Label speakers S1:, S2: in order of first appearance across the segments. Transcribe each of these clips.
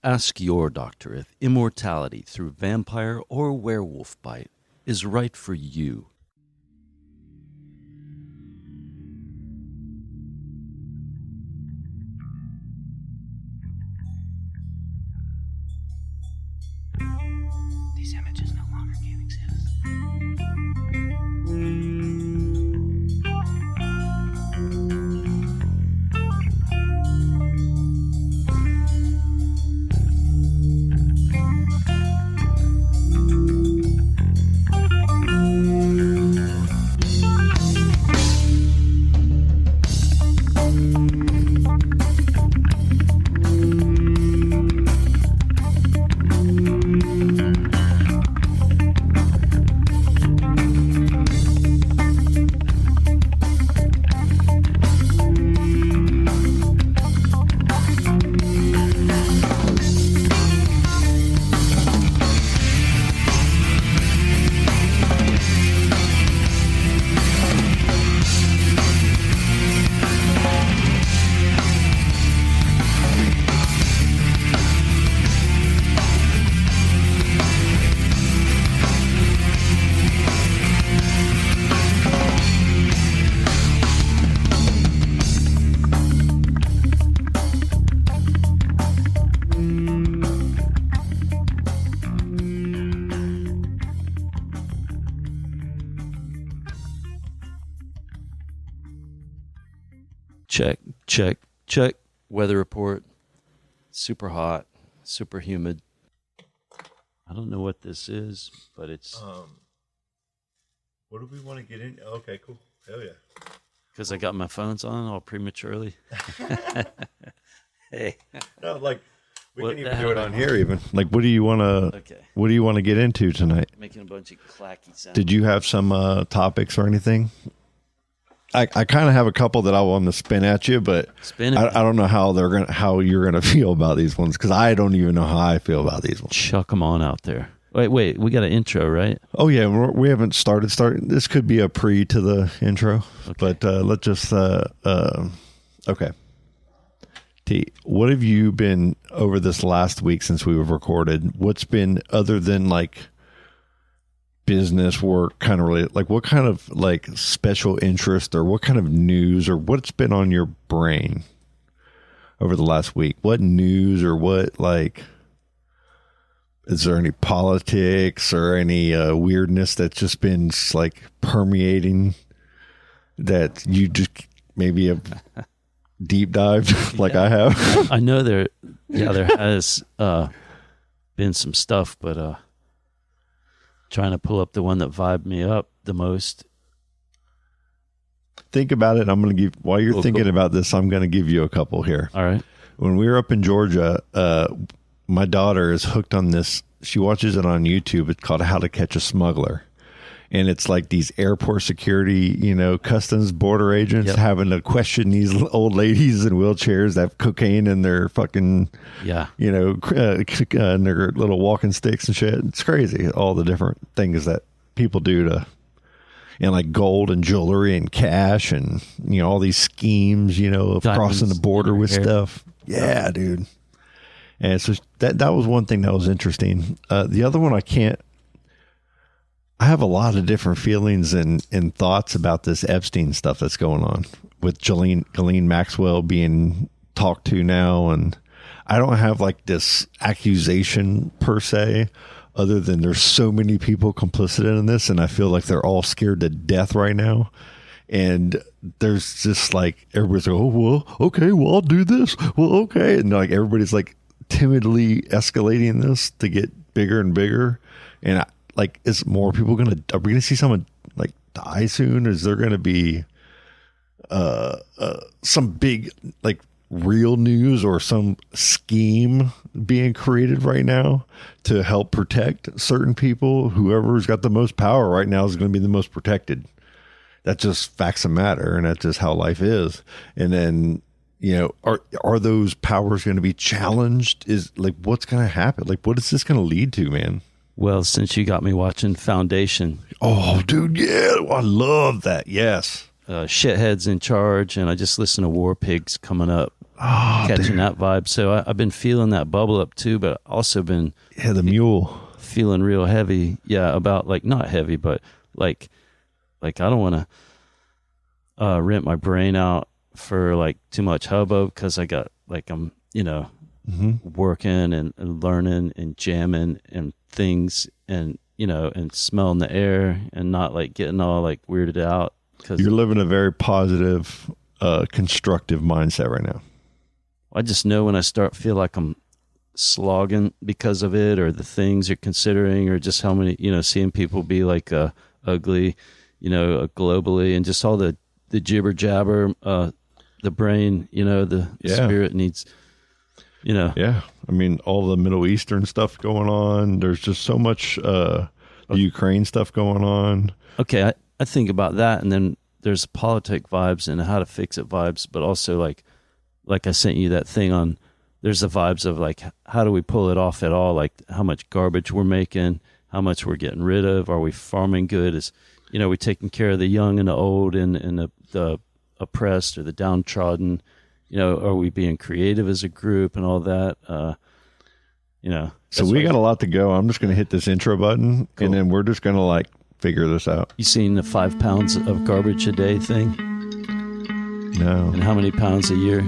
S1: Ask your doctor if immortality through vampire or werewolf bite is right for you.
S2: These images no longer can exist.
S1: Check, check, check. Weather report. Super hot, super humid. I don't know what this is, but it's...
S3: What do we want to get in? Okay, cool. Hell yeah.
S1: Because I got my phones on all prematurely. Hey.
S3: No, like, we
S1: What
S3: can
S1: the
S3: even do
S1: hell?
S3: it on here even. Like, what do you want to...
S1: Okay.
S3: What do you want to get into tonight?
S1: Making a bunch of clacky sounds.
S3: Did you have some topics or anything? I kind of have a couple that I want to spin at you, but
S1: Spin it.
S3: I don't know how you're gonna feel about these ones because I don't even know how I feel about these ones.
S1: Chuck them on out there. Wait. We got an intro, right?
S3: Oh yeah, we haven't started. This could be a pre to the intro,
S1: Okay.
S3: but let's just okay. T, what have you been over this last week since we have recorded? What's been other than like business work kind of related, like what kind of like special interest or what kind of news or what's been on your brain over the last week? What news or what, like, is there any politics or any weirdness that's just been like permeating that you just maybe have deep dived like I have?
S1: I know there has been some stuff, but trying to pull up the one that vibed me up the most.
S3: Think about it. I'm going to give, while you're thinking about this, I'm going to give you a couple here.
S1: All right.
S3: When we were up in Georgia, my daughter is hooked on this. She watches it on YouTube. It's called How to Catch a Smuggler. And it's like these airport security, customs border agents having to question these old ladies in wheelchairs that have cocaine in their fucking, in their little walking sticks and shit. It's crazy. All the different things that people do and like gold and jewelry and cash and, all these schemes, of
S1: Diamonds
S3: crossing the border with
S1: hair.
S3: stuff. Yeah, dude. And so that was one thing that was interesting. The other one I have a lot of different feelings and thoughts about this Epstein stuff that's going on with Ghislaine Maxwell being talked to now. And I don't have like this accusation per se, other than there's so many people complicit in this. And I feel like they're all scared to death right now. And there's just like, everybody's like, oh, well, okay, well, I'll do this. Well, okay. And like, everybody's like timidly escalating this to get bigger and bigger. And like, is more people are we going to see someone like die soon? Is there going to be some big like real news or some scheme being created right now to help protect certain people? Whoever's got the most power right now is going to be the most protected. That's just facts of matter, and that's just how life is. And then, are those powers going to be challenged? Is like, what's going to happen? Like, what is this going to lead to, man?
S1: Well, since you got me watching Foundation.
S3: Oh, dude, yeah. I love that. Yes.
S1: Shitheads in Charge, and I just listened to War Pigs coming up, catching that vibe. So I've been feeling that bubble up too, but also been
S3: the mule
S1: feeling real heavy. Yeah, about like not heavy, but like I don't want to rent my brain out for like too much hubbub, because I got like I'm working and learning and jamming and things, and and smelling the air, and not like getting all like weirded out. Because
S3: you're living a very positive, constructive mindset right now.
S1: I just know when I feel like I'm slogging because of it, or the things you're considering, or just how many, seeing people be like ugly, globally, and just all the jibber jabber, the brain, the spirit needs,
S3: Yeah. I mean, all the Middle Eastern stuff going on. There's just so much the Ukraine stuff going on.
S1: Okay, I think about that, and then there's politic vibes and how to fix it vibes, but also like I sent you that thing on, there's the vibes of like, how do we pull it off at all? Like how much garbage we're making, how much we're getting rid of. Are we farming good? Is, we taking care of the young and the old and the oppressed or the downtrodden? Are we being creative as a group and all that?
S3: So we got a lot to go. I'm just going to hit this intro button,
S1: Cool.
S3: and then we're just going to like figure this out.
S1: You seen the 5 pounds of garbage a day thing?
S3: No.
S1: And how many pounds a year?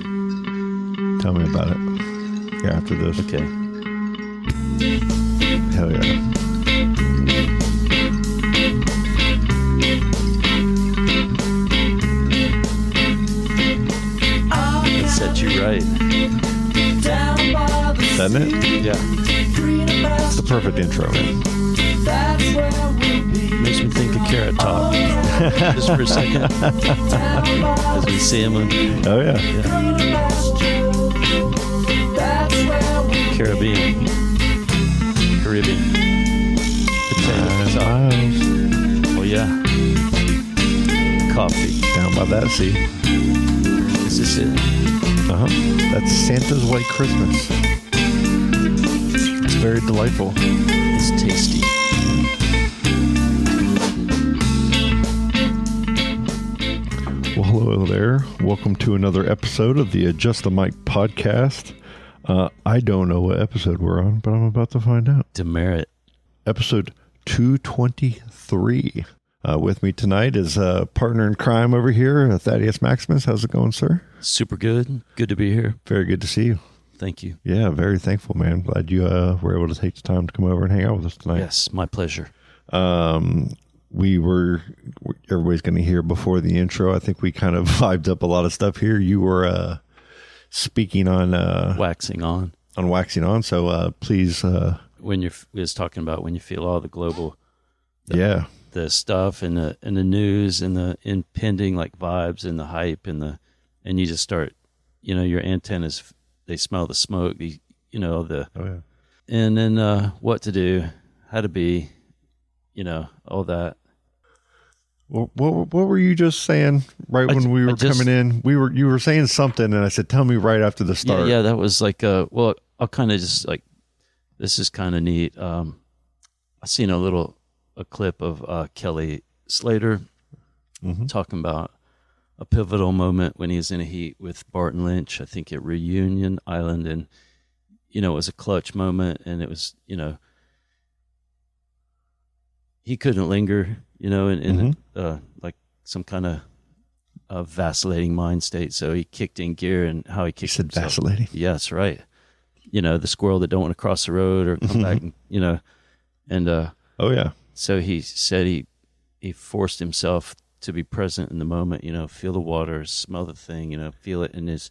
S3: Tell me about it. Yeah, after this.
S1: Okay.
S3: Hell yeah.
S1: That set you right.
S3: Doesn't it?
S1: Yeah.
S3: It's the perfect intro, man.
S1: Makes me think of Carrot Top. Just for a second. As we see him in
S3: Oh, yeah.
S1: Caribbean. Potato top.
S3: Miles
S1: Oh, yeah. Coffee.
S3: down by that sea.
S1: Is this it?
S3: Uh-huh. That's Santa's White Christmas. It's very delightful.
S1: It's tasty.
S3: Well, hello there. Welcome to another episode of the Adjust the Mic podcast. I don't know what episode we're on, but I'm about to find out.
S1: Demerit.
S3: Episode 223. With me tonight is a partner in crime over here, Thaddeus Maximus. How's it going, sir?
S1: Super good. Good to be here.
S3: Very good to see you.
S1: Thank you.
S3: Yeah, very thankful, man. Glad you were able to take the time to come over and hang out with us tonight.
S1: Yes, my pleasure.
S3: Everybody's going to hear before the intro. I think we kind of vibed up a lot of stuff here. You were speaking on
S1: Waxing on.
S3: Waxing on. So please.
S1: When we was talking about when you feel all the global,
S3: Yeah.
S1: the stuff and the news and the impending like vibes and the hype and you just start, your antennas, they smell the smoke,
S3: Oh, yeah.
S1: and then what to do, how to be, all that.
S3: What were you just saying when we were coming in? You were saying something, and I said, "Tell me right after the start."
S1: Yeah, that was like well, I'll kind of just like, this is kind of neat. I seen a clip of Kelly Slater talking about a pivotal moment when he was in a heat with Barton Lynch, I think at Reunion Island, and it was a clutch moment, and it was he couldn't linger, in like some kind of vacillating mind state. So he kicked in gear, and how he kicked.
S3: You said
S1: himself.
S3: vacillating.
S1: Yeah, that's right. The squirrel that don't want to cross the road or come back, and
S3: Oh yeah.
S1: so he said he forced himself to be present in the moment. Feel the water, smell the thing, feel it, and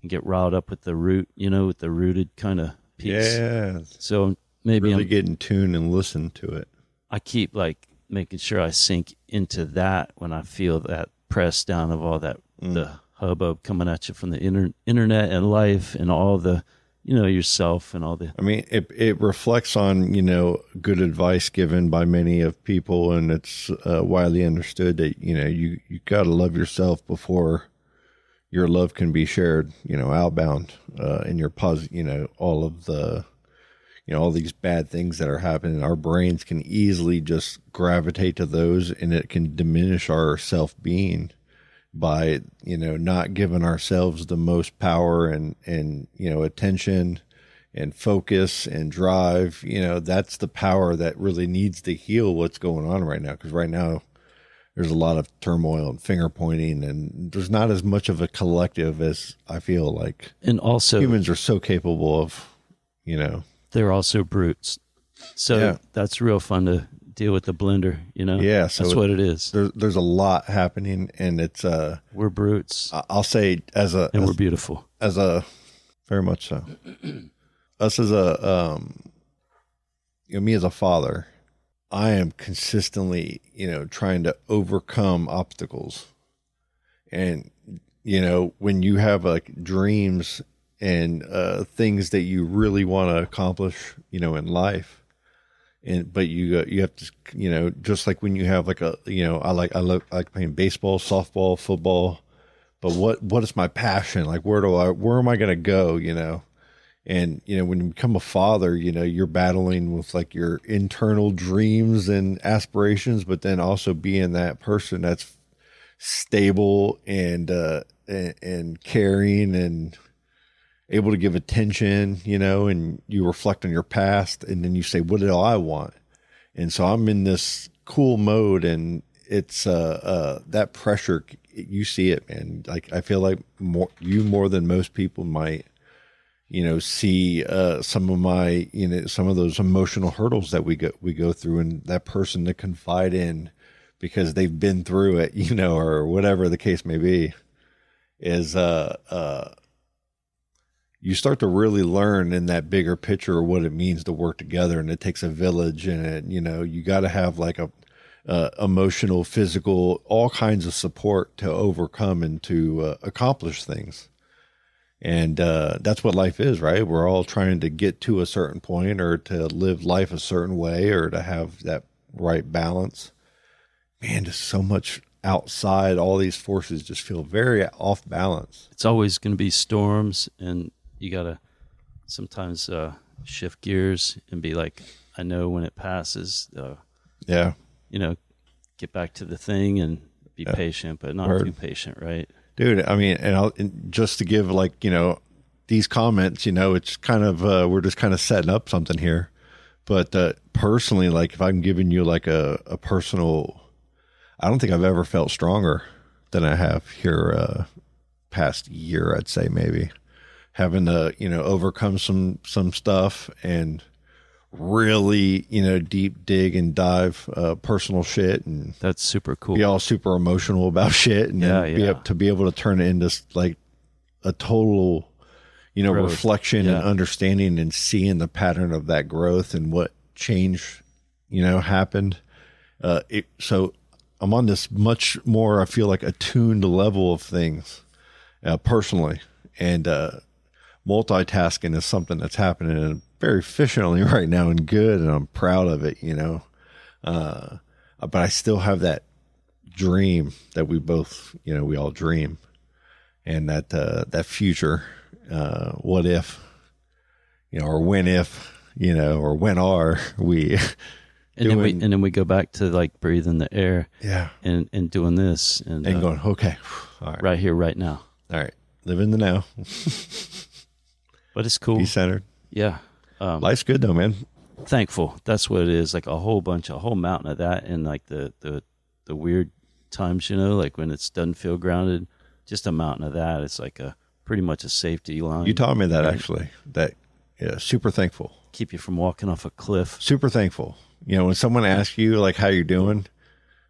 S1: get riled up with the root, with the rooted kind of piece.
S3: Yeah.
S1: So maybe
S3: Really get in tune and listen to it.
S1: I keep like making sure I sink into that when I feel that press down of all that, the hubbub coming at you from the internet and life and all the, yourself and all the.
S3: I mean, it reflects on, good advice given by many of people, and it's widely understood that, you got to love yourself before your love can be shared, outbound, in your positive, all of the, all these bad things that are happening. Our brains can easily just gravitate to those, and it can diminish our self-being. by, not giving ourselves the most power and, attention and focus and drive. That's the power that really needs to heal what's going on right now. Because right now there's a lot of turmoil and finger pointing, and there's not as much of a collective as I feel like.
S1: And also
S3: humans are so capable of,
S1: they're also brutes. So that's real fun to deal with the blender,
S3: Yeah, so
S1: that's what it is.
S3: There's a lot happening, and it's
S1: we're brutes.
S3: I'll say
S1: we're beautiful.
S3: Very much so. Us as me as a father, I am consistently, trying to overcome obstacles. And, when you have like dreams and things that you really want to accomplish, in life, but you have to, just like when you have like I like playing baseball, softball, football, but what is my passion? Like, where am I going to go? And, when you become a father, you're battling with like your internal dreams and aspirations, but then also being that person that's stable and caring and able to give attention, and you reflect on your past, and then you say, what do I want? And so I'm in this cool mode, and it's that pressure, you see it, man. Like, I feel like more than most people might, see some of my, some of those emotional hurdles that we go through, and that person to confide in because they've been through it, or whatever the case may be, is you start to really learn in that bigger picture what it means to work together, and it takes a village, and you got to have like a emotional, physical, all kinds of support to overcome and to accomplish things. And that's what life is, right? We're all trying to get to a certain point, or to live life a certain way, or to have that right balance. Man, just so much outside, all these forces just feel very off balance.
S1: It's always going to be storms, and you got to sometimes shift gears and be like, I know when it passes, get back to the thing and be patient, but not too patient, right?
S3: Dude, I mean, and just to give like, these comments, it's kind of, we're just kind of setting up something here. But personally, like, if I'm giving you like a personal, I don't think I've ever felt stronger than I have here past year, I'd say, maybe. Having to, overcome some stuff and really, deep dig and dive personal shit, and
S1: that's super cool.
S3: Be all super emotional about shit, and to be able to turn it into like a total, growth. Reflection and understanding, and seeing the pattern of that growth and what change, happened. So I'm on this much more, I feel like, attuned level of things personally, and multitasking is something that's happening very efficiently right now and good, and I'm proud of it, but I still have that dream that we both, we all dream, and that future, what if, or when if, or when are we
S1: and then we go back to like breathing the air, and doing this and
S3: going, okay, all right,
S1: right here, right now,
S3: all right, live in the now.
S1: But it's cool.
S3: Be centered.
S1: Yeah.
S3: Life's good though, man.
S1: Thankful. That's what it is. Like a whole mountain of that. And like the weird times, like when it doesn't feel grounded, just a mountain of that. It's like pretty much a safety line.
S3: You taught me that, actually, super thankful.
S1: Keep you from walking off a cliff.
S3: Super thankful. When someone asks you like how you're doing,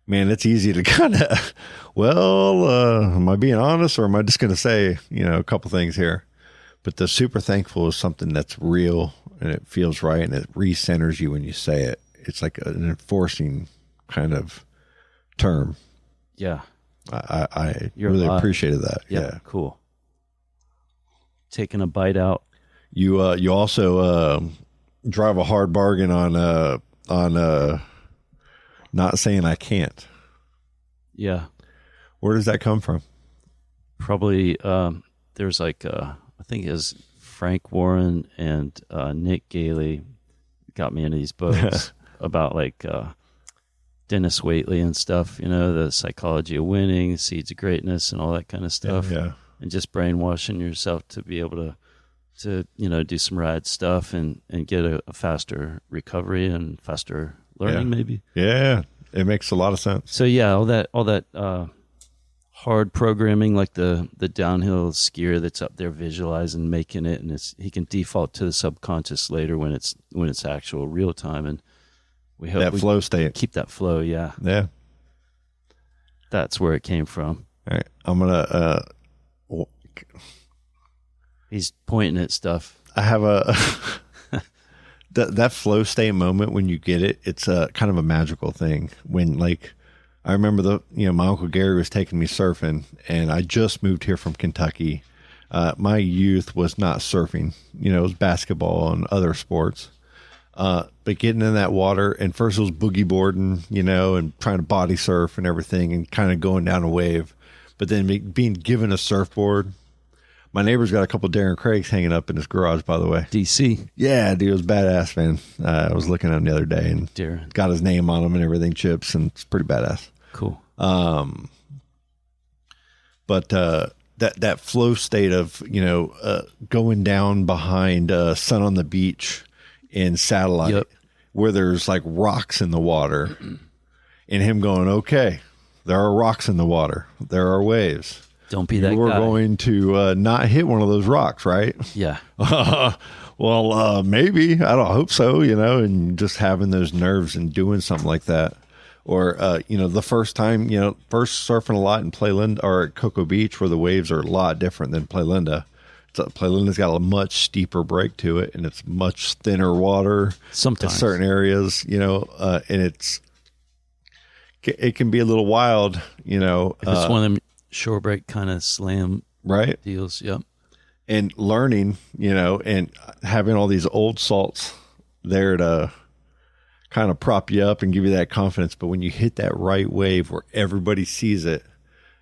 S3: man, it's easy to kind of, am I being honest, or am I just going to say, a couple things here? But the super thankful is something that's real, and it feels right, and it recenters you when you say it. It's like an enforcing kind of term.
S1: Yeah.
S3: I really appreciated that. Yeah.
S1: Cool. Taking a bite out.
S3: You also drive a hard bargain on not saying I can't.
S1: Yeah.
S3: Where does that come from?
S1: Probably there's like I think it was Frank Warren and Nick Gailey got me into these books about like Dennis Waitley and stuff, the psychology of winning, seeds of greatness, and all that kind of stuff.
S3: Yeah.
S1: And just brainwashing yourself to be able to do some rad stuff and get a faster recovery and faster learning, maybe.
S3: Yeah, it makes a lot of sense.
S1: So yeah, all that hard programming, like the downhill skier that's up there visualizing, making it, and he can default to the subconscious later when it's actual real time, and we hope
S3: that flow state.
S1: Keep that flow. Yeah. That's where it came from.
S3: All right, I'm gonna.
S1: He's pointing at stuff.
S3: I have that flow state moment when you get it. It's a kind of a magical thing. When I remember my Uncle Gary was taking me surfing, and I just moved here from Kentucky. My youth was not surfing. It was basketball and other sports. But getting in that water, and first it was boogie boarding, and trying to body surf and everything, and kind of going down a wave. But then being given a surfboard. My neighbor's got a couple Darren Craigs hanging up in his garage, by the way.
S1: DC.
S3: Yeah, dude, it was badass, man. I was looking at him the other day, and
S1: Darren
S3: got his name on them and everything, chips, and it's pretty badass.
S1: Cool.
S3: But that flow state of going down behind Sun on the Beach in Satellite, where there's like rocks in the water, and him going, okay, there are rocks in the water, there are waves.
S1: Don't be that guy.
S3: We're going to not hit one of those rocks, right?
S1: Yeah.
S3: Well, maybe. I don't hope so, and just having those nerves and doing something like that. Or, the first time, first surfing a lot in Playland or at Cocoa Beach, where the waves are a lot different than Playlinda. Playlinda's got a much steeper break to it, and it's much thinner water.
S1: Sometimes.
S3: In certain areas, and it can be a little wild,
S1: If it's one of them shore break kind of slam deals. Yep.
S3: And learning, and having all these old salts there to kind of prop you up and give you that confidence. But when you hit that right wave where everybody sees it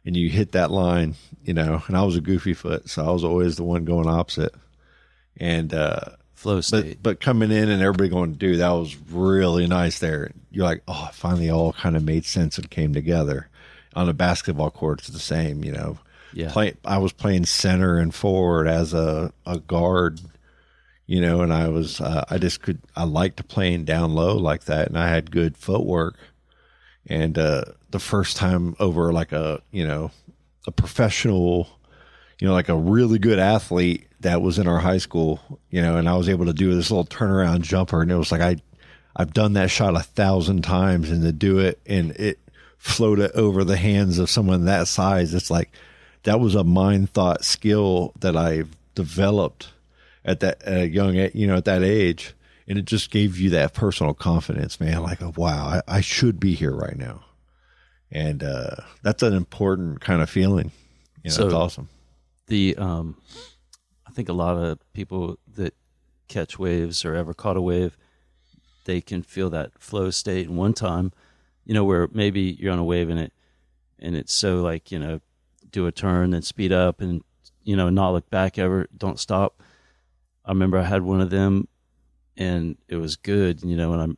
S3: and you hit that line, and I was a goofy foot, so I was always the one going opposite. And
S1: flow state.
S3: But coming in and everybody going, dude, that was really nice there. You're like, oh, it finally all kind of made sense and came together. On a basketball court, it's the same,
S1: Yeah.
S3: I was playing center and forward as a guard, and I liked to playing down low like that, and I had good footwork. And the first time over like a professional, like a really good athlete that was in our high school, and I was able to do this little turnaround jumper, and it was like I've done that shot 1,000 times, and to do it and it float it over the hands of someone that size, it's like that was a mind thought skill that I've developed at that at that age, and it just gave you that personal confidence, man. Like, oh, wow, I should be here right now, and that's an important kind of feeling.
S1: So
S3: it's awesome.
S1: I think a lot of people that catch waves or ever caught a wave, they can feel that flow state in one time. Where maybe you're on a wave and it's so like, do a turn, then speed up and, not look back ever, don't stop. I remember I had one of them and it was good, and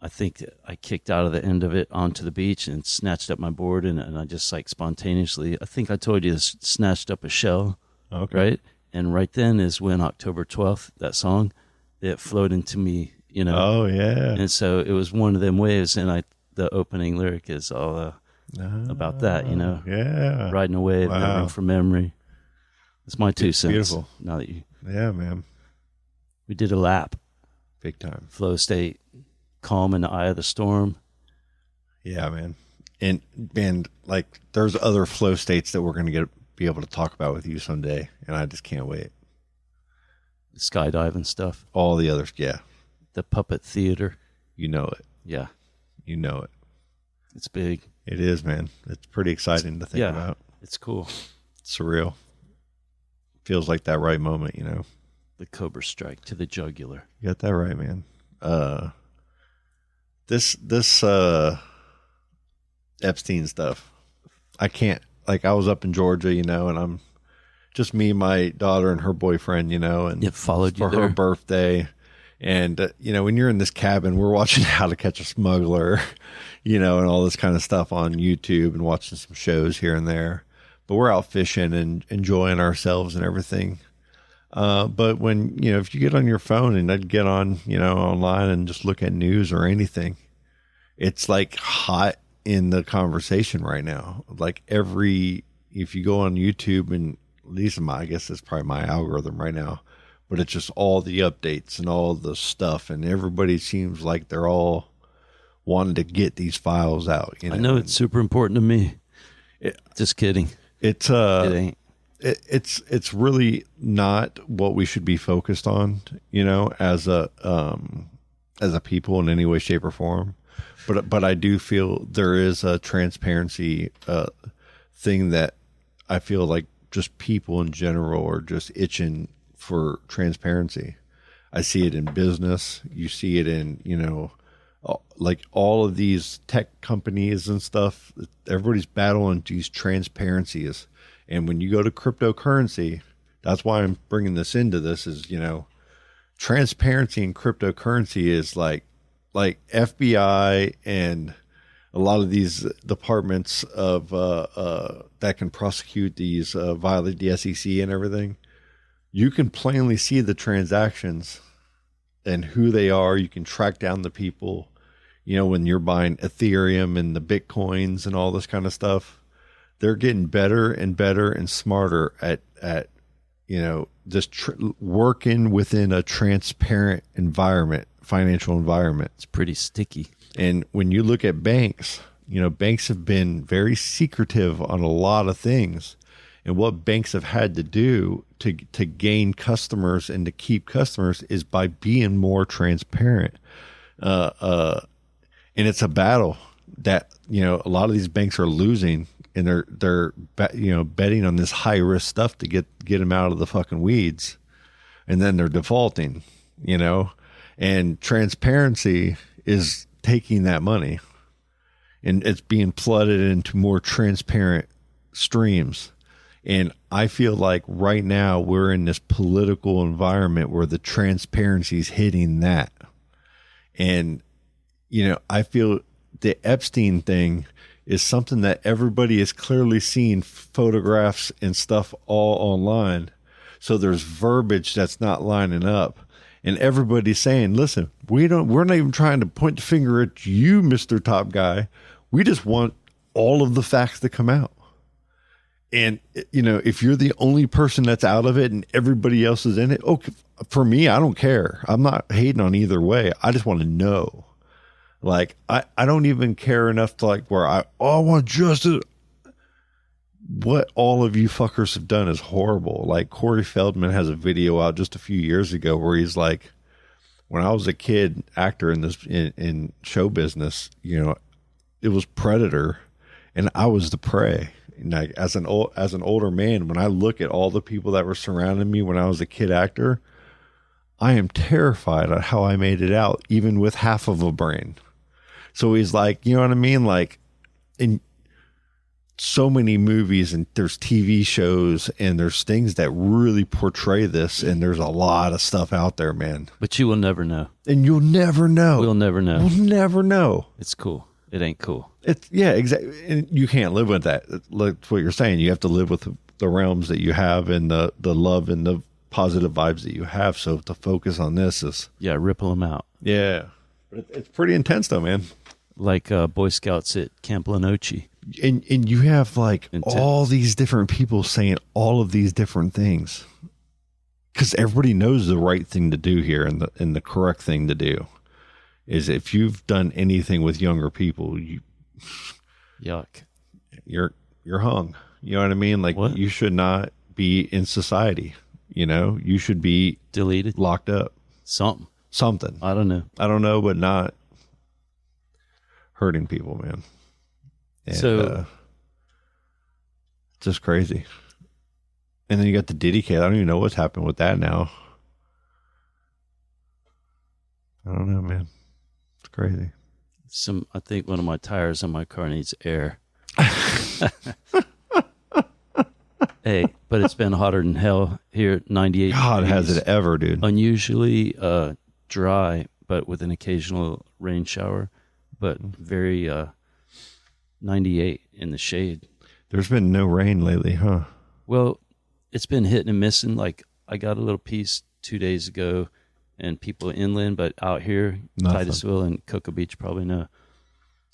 S1: I think I kicked out of the end of it onto the beach and snatched up my board and I just like spontaneously, I think I told you, snatched up a shell.
S3: Okay.
S1: Right. And right then is when October 12th, that song, it flowed into me.
S3: Oh yeah.
S1: And so it was one of them waves, and the opening lyric is all about that,
S3: Yeah.
S1: riding a wave, never from memory. It's my 2 cents.
S3: Beautiful.
S1: Now that
S3: Yeah, man.
S1: we did a lap,
S3: Big time.
S1: flow state, calm in the eye of the storm.
S3: Yeah, man. And like there's other flow states that we're going to be able to talk about with you someday, and I just can't wait.
S1: Skydiving stuff,
S3: All the others, yeah.
S1: the puppet theater.
S3: You know it.
S1: Yeah,
S3: You know it.
S1: it's big.
S3: It is, man. It's pretty exciting to think about.
S1: It's cool.
S3: It's surreal. Feels like that right moment,
S1: The cobra strike to the jugular.
S3: You got that right, man. This Epstein stuff. I can't, like, I was up in Georgia, and I'm just me, my daughter, and her boyfriend, and
S1: It followed you
S3: for
S1: there.
S3: her birthday. And, when you're in this cabin, we're watching How to Catch a Smuggler, and all this kind of stuff on YouTube and watching some shows here and there. But we're out fishing and enjoying ourselves and everything. But when, if you get on your phone and I'd get on, online and just look at news or anything, it's like hot in the conversation right now. Like if you go on YouTube, and at least I guess it's probably my algorithm right now, but it's just all the updates and all the stuff. And everybody seems like they're all wanting to get these files out.
S1: I know it's super important to me. Just kidding.
S3: It ain't. It's really not what we should be focused on, as a people in any way, shape, or form. But I do feel there is a transparency thing that I feel like just people in general are just itching for transparency. I see it in business. You see it in, like all of these tech companies and stuff. Everybody's battling these transparencies. And when you go to cryptocurrency, that's why I'm bringing this into this is, transparency in cryptocurrency is like FBI and a lot of these departments of that can prosecute these violate the SEC and everything. You can plainly see the transactions and who they are. You can track down the people, when you're buying Ethereum and the Bitcoins and all this kind of stuff. They're getting better and better and smarter at just working within a transparent environment, financial environment.
S1: It's pretty sticky.
S3: And when you look at banks, banks have been very secretive on a lot of things. And what banks have had to do to gain customers and to keep customers is by being more transparent. And it's a battle that, a lot of these banks are losing, and they're betting on this high risk stuff to get them out of the fucking weeds. And then they're defaulting, and transparency is taking that money and it's being flooded into more transparent streams. And I feel like right now we're in this political environment where the transparency is hitting that. And, I feel the Epstein thing is something that everybody is clearly seeing photographs and stuff all online. So there's verbiage that's not lining up. And everybody's saying, listen, we're not even trying to point the finger at you, Mr. Top Guy. We just want all of the facts to come out. And, if you're the only person that's out of it and everybody else is in it, okay, for me, I don't care. I'm not hating on either way. I just want to know. Like, I don't even care enough to where I want justice. What all of you fuckers have done is horrible. Like Corey Feldman has a video out just a few years ago where he's like, when I was a kid actor in show business, it was Predator and I was the prey. And like as an older man, when I look at all the people that were surrounding me when I was a kid actor, I am terrified at how I made it out, even with half of a brain. So he's like, you know what I mean? Like in so many movies and there's TV shows and there's things that really portray this. And there's a lot of stuff out there, man.
S1: But you will never know.
S3: And you'll never know.
S1: We'll never know.
S3: We'll never know.
S1: It's cool. It ain't cool.
S3: Exactly. And you can't live with that. That's what you're saying. You have to live with the realms that you have and the love and the positive vibes that you have. So to focus on this is...
S1: Yeah, ripple them out.
S3: Yeah. But it's pretty intense though, man.
S1: Like Boy Scouts at Camp Lenoche.
S3: And you have all these different people saying all of these different things. Because everybody knows the right thing to do here and the correct thing to do. Is if you've done anything with younger people,
S1: yuck,
S3: you're hung. You know what I mean? Like
S1: what?
S3: You should not be in society. You should be
S1: deleted,
S3: locked up,
S1: something. I don't know, but not hurting people, man. And, so just crazy. And then you got the Diddy case. I don't even know what's happened with that now. I don't know, man. It's crazy. I think one of my tires on my car needs air. Hey, but it's been hotter than hell here. 98.
S3: God, has it ever, dude?
S1: Unusually dry, but with an occasional rain shower, but very 98 in the shade.
S3: There's been no rain lately, huh?
S1: Well, it's been hitting and missing. Like I got a little piece 2 days ago, and people inland, but out here, Titusville and Cocoa Beach, probably no.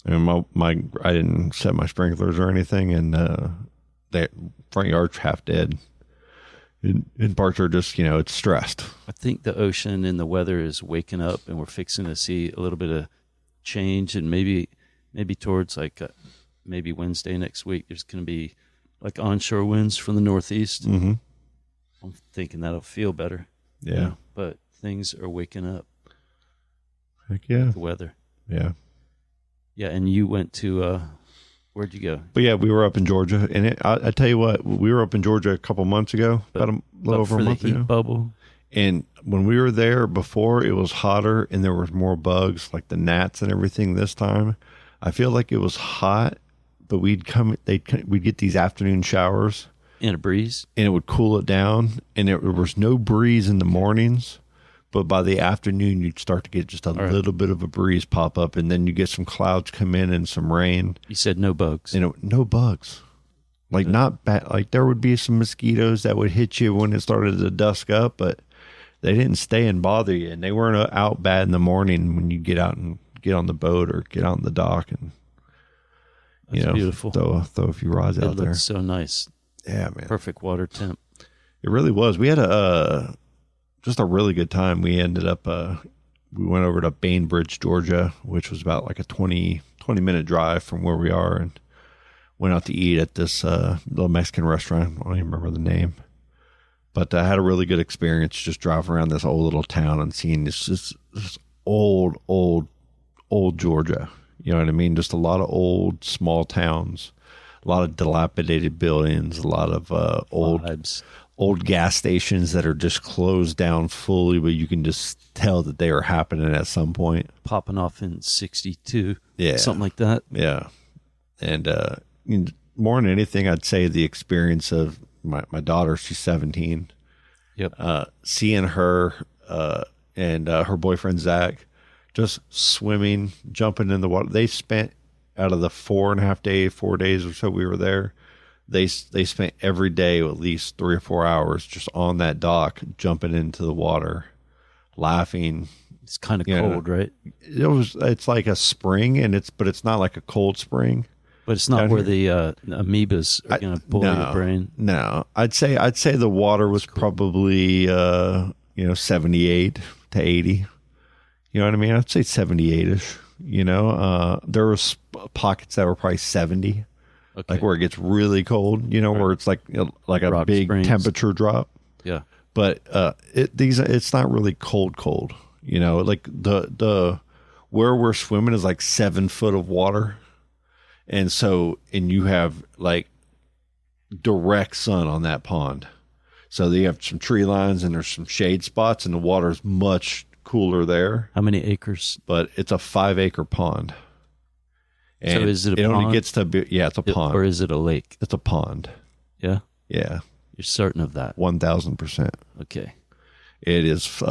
S3: And I didn't set my sprinklers or anything, and the front yard's half dead. And parts are just, it's stressed.
S1: I think the ocean and the weather is waking up, and we're fixing to see a little bit of change, and maybe towards like maybe Wednesday next week, there's going to be like onshore winds from the northeast.
S3: Mm-hmm.
S1: I'm thinking that'll feel better.
S3: Yeah.
S1: But things are waking up.
S3: Heck yeah.
S1: The weather.
S3: Yeah.
S1: Yeah, and you went to, where'd you go?
S3: But yeah, we were up in Georgia. And I tell you what, we were up in Georgia a couple months ago, about a little over a month ago.
S1: For the heat bubble?
S3: And when we were there before, it was hotter and there was more bugs, like the gnats and everything this time. I feel like it was hot, but we'd get these afternoon showers.
S1: In a breeze?
S3: And it would cool it down. And there was no breeze in the mornings, but by the afternoon, you'd start to get just a little bit of a breeze pop up, and then you get some clouds come in and some rain.
S1: You said no bugs.
S3: And no bugs. Like not bad. Like there would be some mosquitoes that would hit you when it started to dusk up, but they didn't stay and bother you. And they weren't out bad in the morning when you get out and get on the boat or get on the dock and
S1: beautiful.
S3: Throw a few rods out there.
S1: It looks so nice.
S3: Yeah, man.
S1: Perfect water temp.
S3: It really was. We had just a really good time. We ended up we went over to Bainbridge, Georgia, which was about like a 20-minute drive from where we are, and went out to eat at this little Mexican restaurant. I don't even remember the name. But I had a really good experience just driving around this old little town and seeing this old Georgia. You know what I mean? Just a lot of old small towns, a lot of dilapidated buildings, a lot of old gas stations that are just closed down fully, but you can just tell that they are happening at some point.
S1: Popping off in 62.
S3: Yeah.
S1: Something like that.
S3: Yeah. And more than anything, I'd say the experience of my daughter, she's 17.
S1: Yep.
S3: Seeing her and her boyfriend, Zach, just swimming, jumping in the water. They spent, out of the 4 days or so we were there, they spent every day at least 3 or 4 hours just on that dock, jumping into the water, laughing.
S1: It's kind of cold, right?
S3: It's like a spring, but it's not like a cold spring.
S1: But it's not where the amoebas are going to pull your brain.
S3: No, I'd say the water was probably 78 to 80. You know what I mean? I'd say 78ish. There was pockets that were probably 70. Okay. Like where it gets really cold, where it's like a
S1: Rock
S3: big
S1: Springs.
S3: temperature drop.
S1: Yeah.
S3: But it's not really cold. Like the where we're swimming is like 7 foot of water. And you have like direct sun on that pond. So you have some tree lines and there's some shade spots, and the water is much cooler there.
S1: How many acres?
S3: But it's a 5-acre pond. And
S1: so is it a pond?
S3: Only gets to be, it's a pond.
S1: Or is it a lake?
S3: It's a pond.
S1: Yeah?
S3: Yeah.
S1: You're certain of that?
S3: 1,000%.
S1: Okay.
S3: It is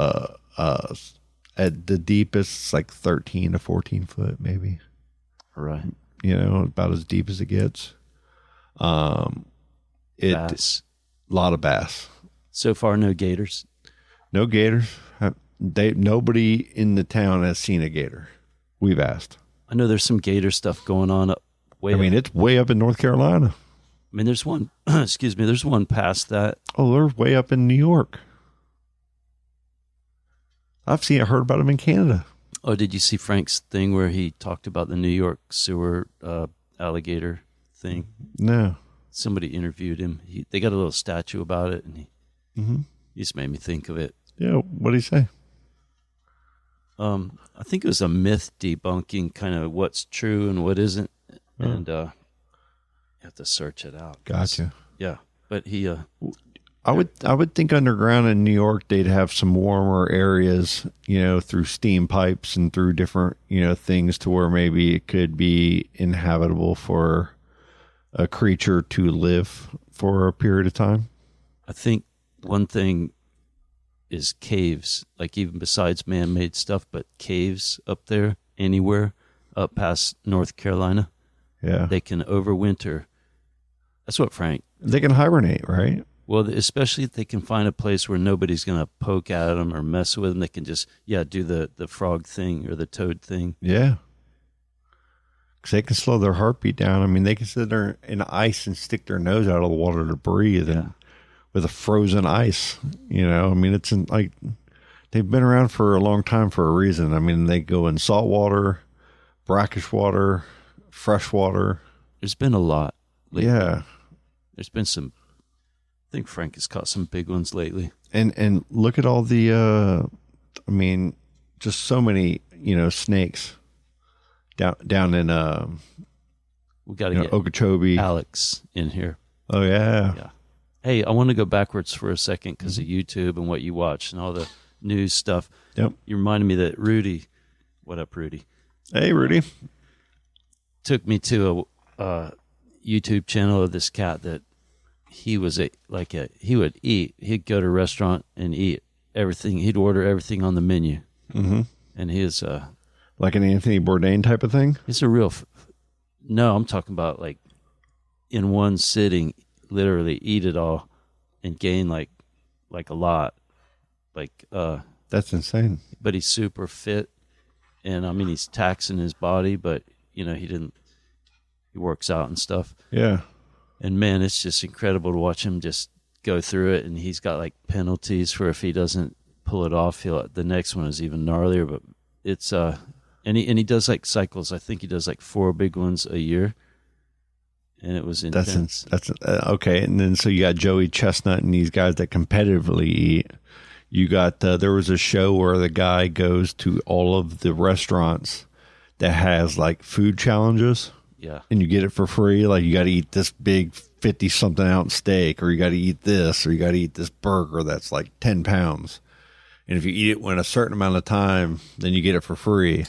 S3: at the deepest, it's like 13 to 14 foot, maybe.
S1: All right.
S3: About as deep as it gets.
S1: Bass.
S3: A lot of bass.
S1: So far, no gators?
S3: No gators. Nobody in the town has seen a gator. We've asked.
S1: I know there's some gator stuff going on up way up.
S3: It's way up in North Carolina.
S1: There's one, there's one past that.
S3: Oh, they're way up in New York. I've heard about them in Canada.
S1: Oh, did you see Frank's thing where he talked about the New York sewer alligator thing?
S3: No.
S1: Somebody interviewed him. They got a little statue about it, and he just made me think of it.
S3: Yeah, what did he say?
S1: I think it was a myth debunking, kind of what's true and what isn't, and you have to search it out.
S3: Gotcha.
S1: Yeah, but he.
S3: I would think underground in New York they'd have some warmer areas, through steam pipes and through different, things to where maybe it could be inhabitable for a creature to live for a period of time.
S1: I think one thing is caves, like even besides man-made stuff, but caves up there anywhere up past North Carolina.
S3: Yeah.
S1: They can overwinter. That's what Frank.
S3: They can hibernate, right?
S1: Well, especially if they can find a place where nobody's going to poke at them or mess with them. They can just, do the frog thing or the toad thing.
S3: Yeah. Because they can slow their heartbeat down. I mean, they can sit there in ice and stick their nose out of the water to breathe and with a frozen ice. You know, I mean, it's like they've been around for a long time for a reason. I mean, they go in salt water, brackish water, fresh water.
S1: There's been a lot lately.
S3: Yeah.
S1: There's been some. I think Frank has caught some big ones lately.
S3: And look at all the, I mean, just so many, snakes down in,
S1: we got to get
S3: Okeechobee.
S1: Alex in here.
S3: Oh, yeah.
S1: Yeah. Hey, I want to go backwards for a second because of YouTube and what you watch and all the news stuff.
S3: Yep.
S1: You reminded me that Rudy, what up, Rudy?
S3: Hey, Rudy.
S1: Took me to a YouTube channel of this cat that he was he would eat. He'd go to a restaurant and eat everything. He'd order everything on the menu.
S3: Mm-hmm.
S1: And he's
S3: like an Anthony Bourdain type of thing?
S1: He's a real, no, I'm talking about like in one sitting, literally eat it all and gain like a lot.
S3: That's insane.
S1: But he's super fit. And I mean, he's taxing his body, but he works out and stuff.
S3: Yeah.
S1: And man, it's just incredible to watch him just go through it. And he's got like penalties for if he doesn't pull it off. The next one is even gnarlier, but it's, and he does like cycles. I think he does like 4 big ones a year. And it was intense.
S3: That's okay. And then, so you got Joey Chestnut and these guys that competitively eat. You got, there was a show where the guy goes to all of the restaurants that has like food challenges.
S1: Yeah.
S3: And you get it for free. Like you got to eat this big 50-something ounce steak, or you got to eat this, or you got to eat this burger that's like 10 pounds. And if you eat it in a certain amount of time, then you get it for free.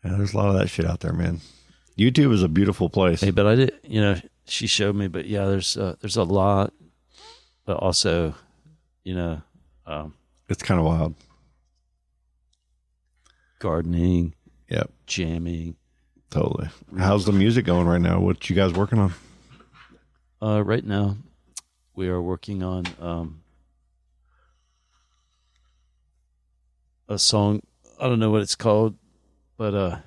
S3: Yeah, there's a lot of that shit out there, man. YouTube is a beautiful place.
S1: Hey, but I did, she showed me, but yeah, there's a lot, but also,
S3: it's kind of wild.
S1: Gardening.
S3: Yep.
S1: Jamming.
S3: Totally. How's the music going right now? What you guys working on?
S1: Right now, we are working on a song. I don't know what it's called, but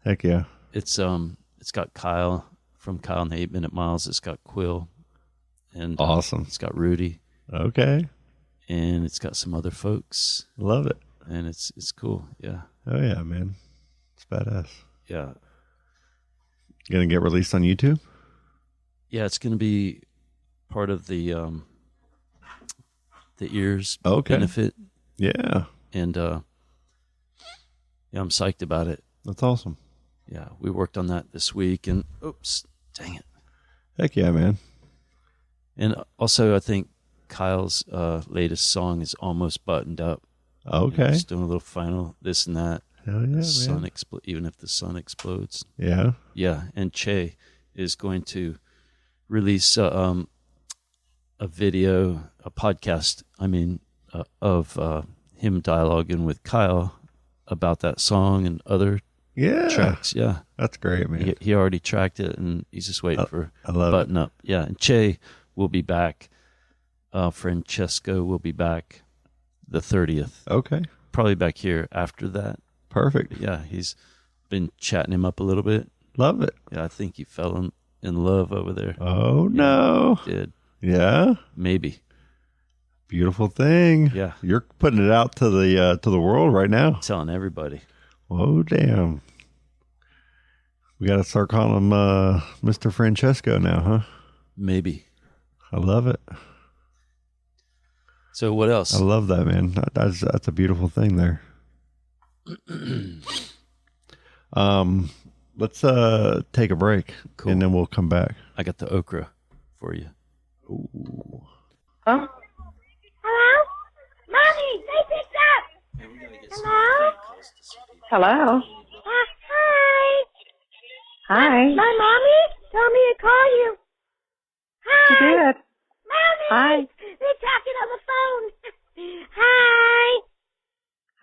S3: heck yeah,
S1: it's got Kyle from Kyle and the 8 Minute Miles. It's got Quill, and
S3: awesome.
S1: It's got Rudy.
S3: Okay,
S1: and it's got some other folks.
S3: Love it,
S1: and it's cool. Yeah.
S3: Oh yeah, man, it's badass.
S1: Yeah.
S3: Gonna get released on YouTube?
S1: Yeah, it's gonna be part of the ears benefit.
S3: Yeah.
S1: And I'm psyched about it.
S3: That's awesome.
S1: Yeah, we worked on that this week, and oops, dang it.
S3: Heck yeah, man.
S1: And also, I think Kyle's latest song is almost buttoned up.
S3: Okay.
S1: Just doing a little final this and that.
S3: Hell yeah,
S1: man. Even if the sun explodes.
S3: Yeah.
S1: Yeah, and Che is going to release a video, a podcast, of him dialoguing with Kyle about that song and other tracks. Yeah.
S3: That's great, man.
S1: He already tracked it, and he's just waiting for button up. Yeah, and Che will be back. Francesco will be back the 30th.
S3: Okay.
S1: Probably back here after that.
S3: Perfect.
S1: Yeah, he's been chatting him up a little bit.
S3: Love it.
S1: Yeah, I think he fell in love over there.
S3: Oh, no.
S1: He did.
S3: Yeah?
S1: Maybe.
S3: Beautiful thing.
S1: Yeah.
S3: You're putting it out to the world right now.
S1: Telling everybody.
S3: Oh, damn. We got to start calling him Mr. Francesco now, huh?
S1: Maybe.
S3: I love it.
S1: So what else?
S3: I love that, man. That's a beautiful thing there. Let's take a break.
S1: Cool.
S3: And then we'll come back.
S1: I got the okra for you.
S3: Ooh.
S4: Huh? Hello? Mommy, they picked up. Hello? Hello? Hi. Hi. My mommy told me to call you. Hi. She did. Mommy. Hi. They're talking on the phone. Hi.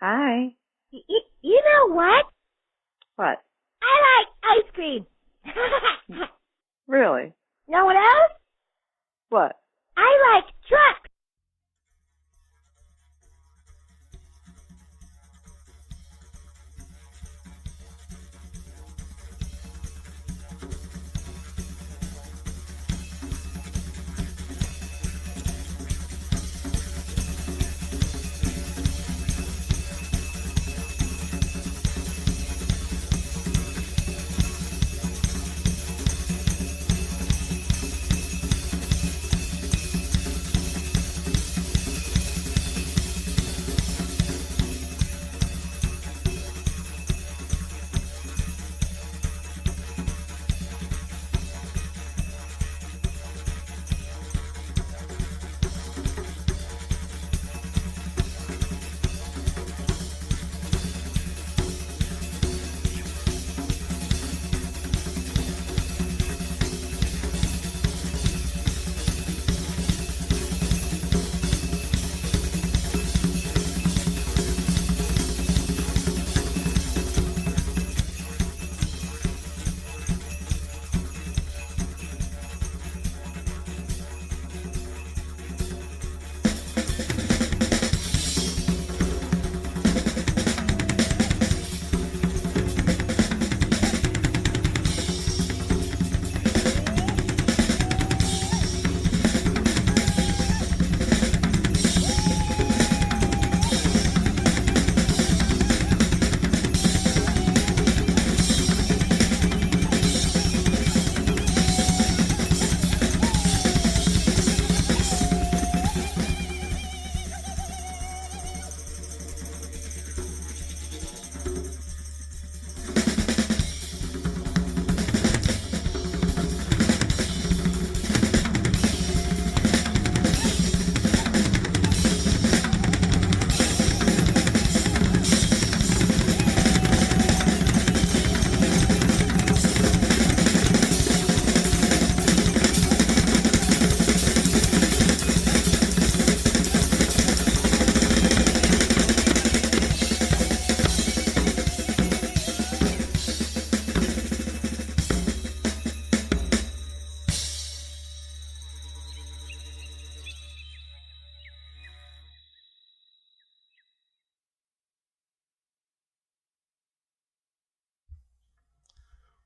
S5: Hi.
S4: You know what?
S5: What?
S4: I like ice cream.
S5: Really?
S4: Know what else?
S5: What?
S4: I like trucks.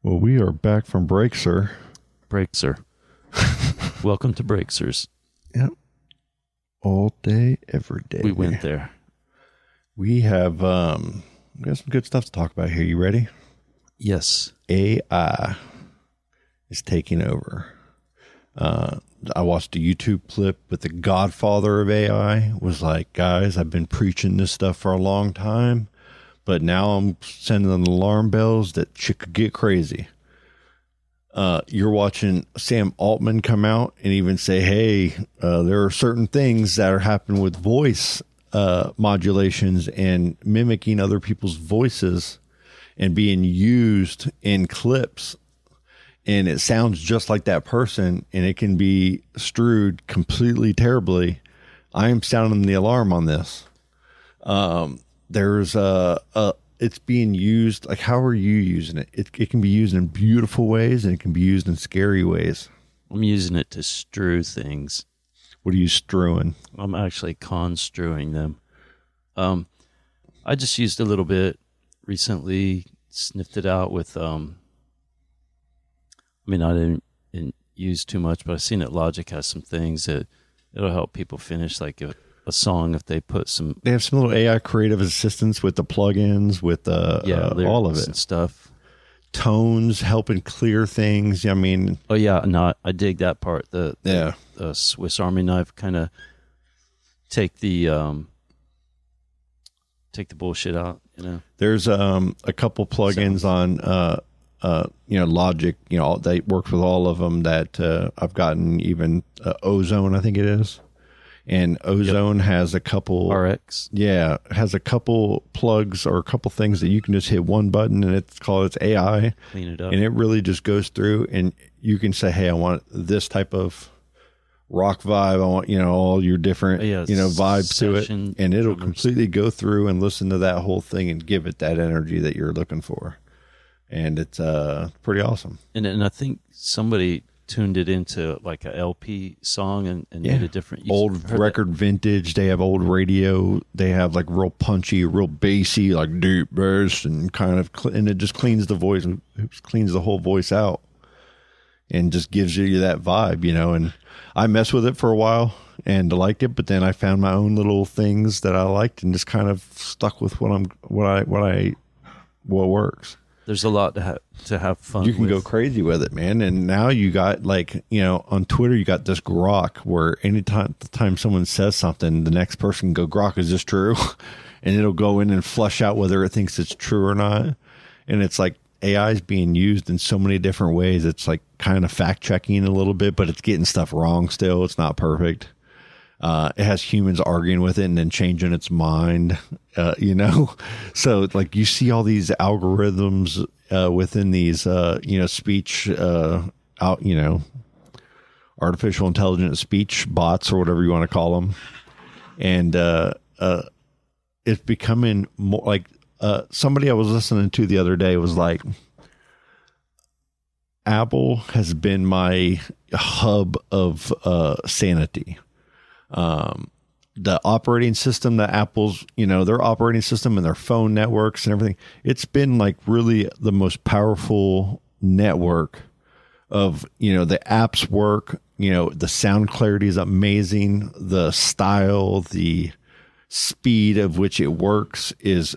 S3: Well, we are back from break, sir.
S1: Breakser. Welcome to Breaksers.
S3: Yep. All day, every day.
S1: We went there.
S3: We have we got some good stuff to talk about here. You ready?
S1: Yes.
S3: AI is taking over. I watched a YouTube clip with the godfather of AI. Was like, guys, I've been preaching this stuff for a long time, but now I'm sending alarm bells that shit could get crazy. You're watching Sam Altman come out and even say, hey, there are certain things that are happening with voice modulations and mimicking other people's voices and being used in clips. And it sounds just like that person, and it can be strewed completely terribly. I am sounding the alarm on this. There's it's being used. Like, how are you using it? It can be used in beautiful ways, and it can be used in scary ways.
S1: I'm using it to strew things.
S3: What are you strewing?
S1: I'm actually construing them. I just used a little bit recently, sniffed it out with, I didn't use too much, but I've seen that Logic has some things that it'll help people finish like a song if they put some.
S3: They have some little AI creative assistants with the plugins, with all of it
S1: and stuff.
S3: Tones helping clear things. I mean,
S1: oh yeah, no, I dig that part. The Swiss Army knife kind of take the bullshit out. You know,
S3: there's a couple plugins on Logic. They work with all of them that I've gotten. Even Ozone, I think it is. And Ozone has a couple
S1: RX.
S3: Yeah, has a couple plugs or a couple things that you can just hit one button and it's AI.
S1: Clean it up.
S3: And it really just goes through and you can say, hey, I want this type of rock vibe. I want, all your different, vibes to it. And it'll completely go through and listen to that whole thing and give it that energy that you're looking for. And it's pretty awesome.
S1: And I think somebody tuned it into like a LP song and made a different
S3: old record vintage. They have old radio. They have like real punchy, real bassy, like deep bass, and and it just cleans the voice, cleans the whole voice out, and just gives you that vibe, And I messed with it for a while and liked it, but then I found my own little things that I liked and just kind of stuck with what works.
S1: There's a lot to have fun with.
S3: You can go crazy with it, man. And now you got on Twitter, you got this grok where anytime someone says something, the next person can go, grok, is this true? And it'll go in and flush out whether it thinks it's true or not. And it's like AI is being used in so many different ways. It's like kind of fact checking a little bit, but it's getting stuff wrong still. It's not perfect. It has humans arguing with it and then changing its mind, So like you see all these algorithms within these, speech, artificial intelligence speech bots or whatever you want to call them. And it's becoming more like somebody I was listening to the other day was like, Apple has been my hub of sanity. The operating system that Apple's, their operating system and their phone networks and everything, it's been like really the most powerful network of, the apps work, the sound clarity is amazing. The style, the speed of which it works is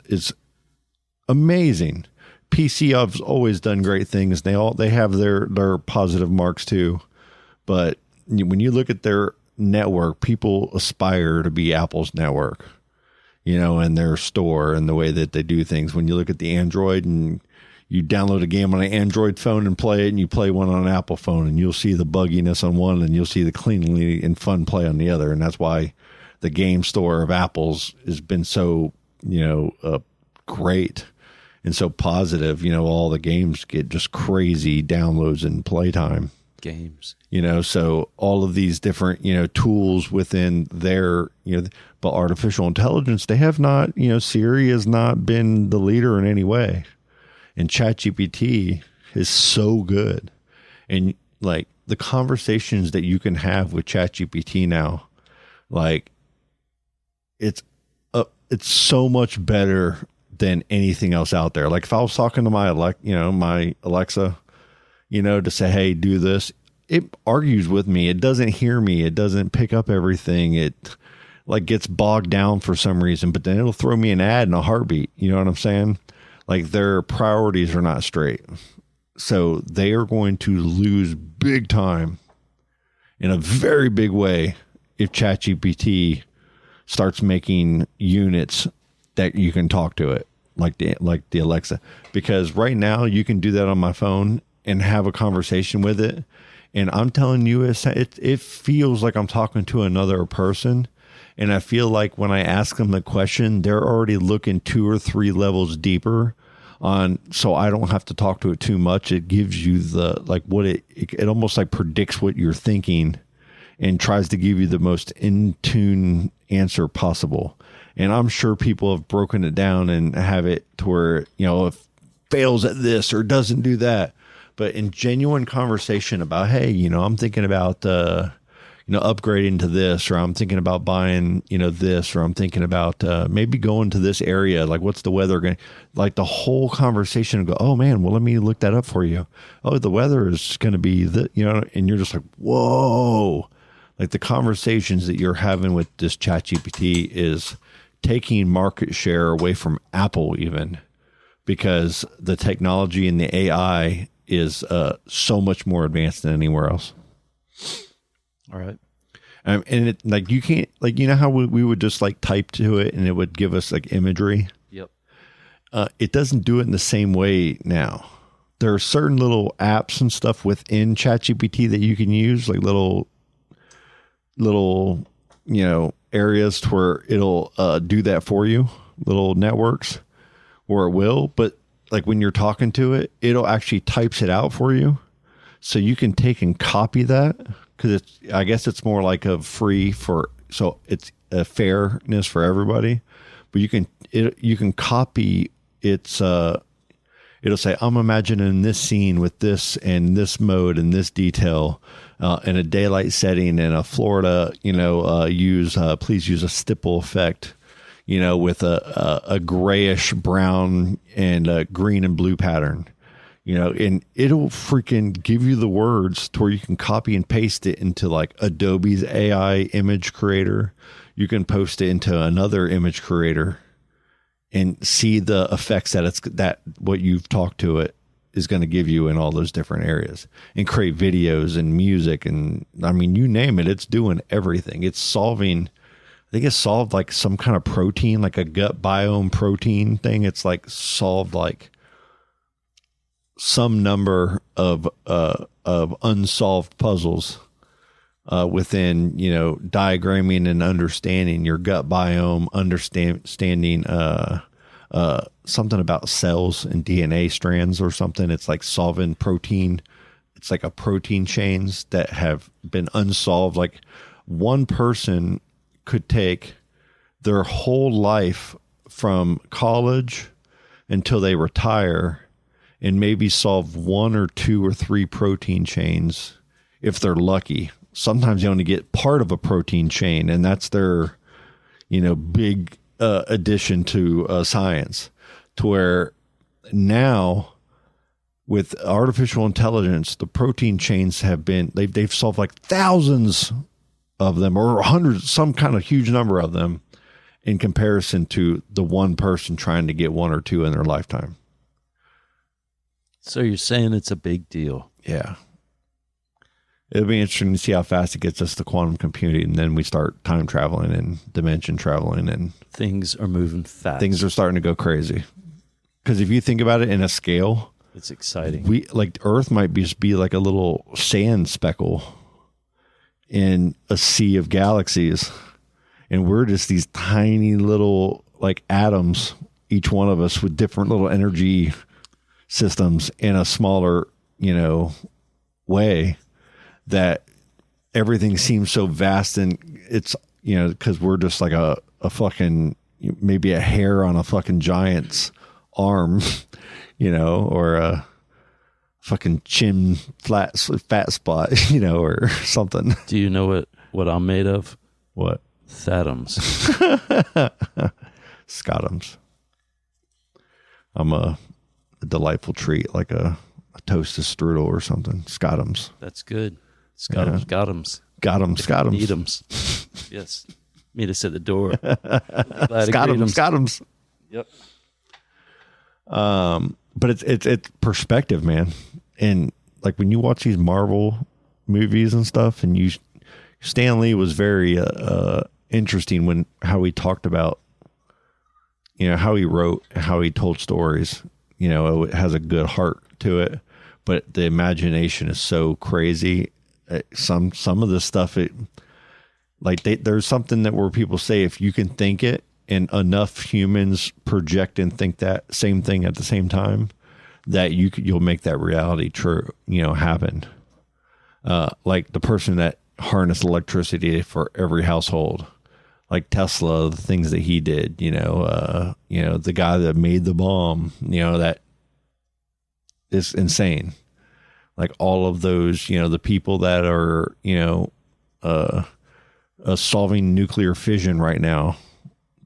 S3: amazing. PC has always done great things. They have their positive marks too. But when you look at their network, people aspire to be Apple's network, and their store and the way that they do things. When you look at the Android and you download a game on an Android phone and play it, and you play one on an Apple phone, and you'll see the bugginess on one and you'll see the cleanly and fun play on the other. And that's why the game store of Apple's has been so, great and so positive. All the games get just crazy downloads and playtime.
S1: Games,
S3: so all of these different, tools within their, but artificial intelligence, they have not, Siri has not been the leader in any way. And ChatGPT is so good. And like the conversations that you can have with ChatGPT now, like it's so much better than anything else out there. Like if I was talking to my Alexa, to say, hey, do this, it argues with me. It doesn't hear me. It doesn't pick up everything. It like gets bogged down for some reason, but then it'll throw me an ad in a heartbeat. You know what I'm saying? Like their priorities are not straight. So they are going to lose big time in a very big way if ChatGPT starts making units that you can talk to it like the Alexa, because right now you can do that on my phone and have a conversation with it. And I'm telling you, it feels like I'm talking to another person. And I feel like when I ask them the question, they're already looking 2 or 3 levels deeper on, so I don't have to talk to it too much. It gives you it almost like predicts what you're thinking and tries to give you the most in tune answer possible. And I'm sure people have broken it down and have it to where, it fails at this or doesn't do that. But in genuine conversation about, hey, I'm thinking about, upgrading to this, or I'm thinking about buying, this, or I'm thinking about maybe going to this area. Like, what's the weather going? Like the whole conversation go, oh man, well, let me look that up for you. Oh, the weather is going to be and you're just like, whoa. Like the conversations that you're having with this ChatGPT is taking market share away from Apple even, because the technology and the AI is so much more advanced than anywhere else.
S1: All right.
S3: And it, like, you can't, like, how we would just like type to it and it would give us like imagery.
S1: Yep.
S3: It doesn't do it in the same way now. There are certain little apps and stuff within ChatGPT that you can use, like little, areas to where it'll do that for you, little networks where it will. But like when you're talking to it, it'll actually types it out for you. So you can take and copy that, because I guess it's more like a free for, so it's a fairness for everybody. But you can copy its. It'll say, I'm imagining this scene with this and this mode and this detail in a daylight setting in a Florida. Please use a stipple effect. With a grayish brown and a green and blue pattern. And it'll freaking give you the words to where you can copy and paste it into like Adobe's AI image creator. You can post it into another image creator and see the effects that what you've talked to it is going to give you in all those different areas, and create videos and music. And I mean, you name it, it's doing everything. It's solving, I think it's solved like some kind of protein, like a gut biome protein thing. It's like solved like some number of unsolved puzzles within, diagramming and understanding your gut biome, understanding something about cells and DNA strands or something. It's like solving protein. It's like a protein chains that have been unsolved. Like one person could take their whole life from college until they retire and maybe solve 1 or 2 or 3 protein chains if they're lucky. Sometimes they only get part of a protein chain, and that's their, big addition to science. To where now, with artificial intelligence, the protein chains have been, they've solved like thousands of them or hundreds, some kind of huge number of them, in comparison to the one person trying to get 1 or 2 in their lifetime.
S1: So you're saying it's a big deal.
S3: Yeah. It'll be interesting to see how fast it gets us to quantum computing, and then we start time traveling and dimension traveling, and
S1: things are moving fast.
S3: Things are starting to go crazy. Because if you think about it in a scale,
S1: it's exciting.
S3: We like Earth might just be like a little sand speckle in a sea of galaxies, and we're just these tiny little like atoms, each one of us with different little energy systems in a smaller, way, that everything seems so vast. And it's, because we're just like a fucking, maybe a hair on a fucking giant's arm, or a fucking chin fat spot, or something.
S1: Do you know what I'm made of?
S3: What?
S1: Thatums.
S3: Scottums. I'm a delightful treat, like a toasted strudel or something. Scottums.
S1: That's good. Scottums.
S3: Yeah.
S1: Gottums.
S3: Scottums.
S1: Need 'ems. Yes. Meet us at the door.
S3: Scottums.
S1: Yep.
S3: But it's perspective, man. And like when you watch these Marvel movies and stuff, and Stan Lee was very interesting when how he talked about, how he wrote, how he told stories. It has a good heart to it, but the imagination is so crazy. Some of the stuff, there's something that where people say, if you can think it and enough humans project and think that same thing at the same time, that you'll make that reality true, happen. Like the person that harnessed electricity for every household, like Tesla, the things that he did, the guy that made the bomb, that is insane. Like all of those, the people that are, solving nuclear fission right now,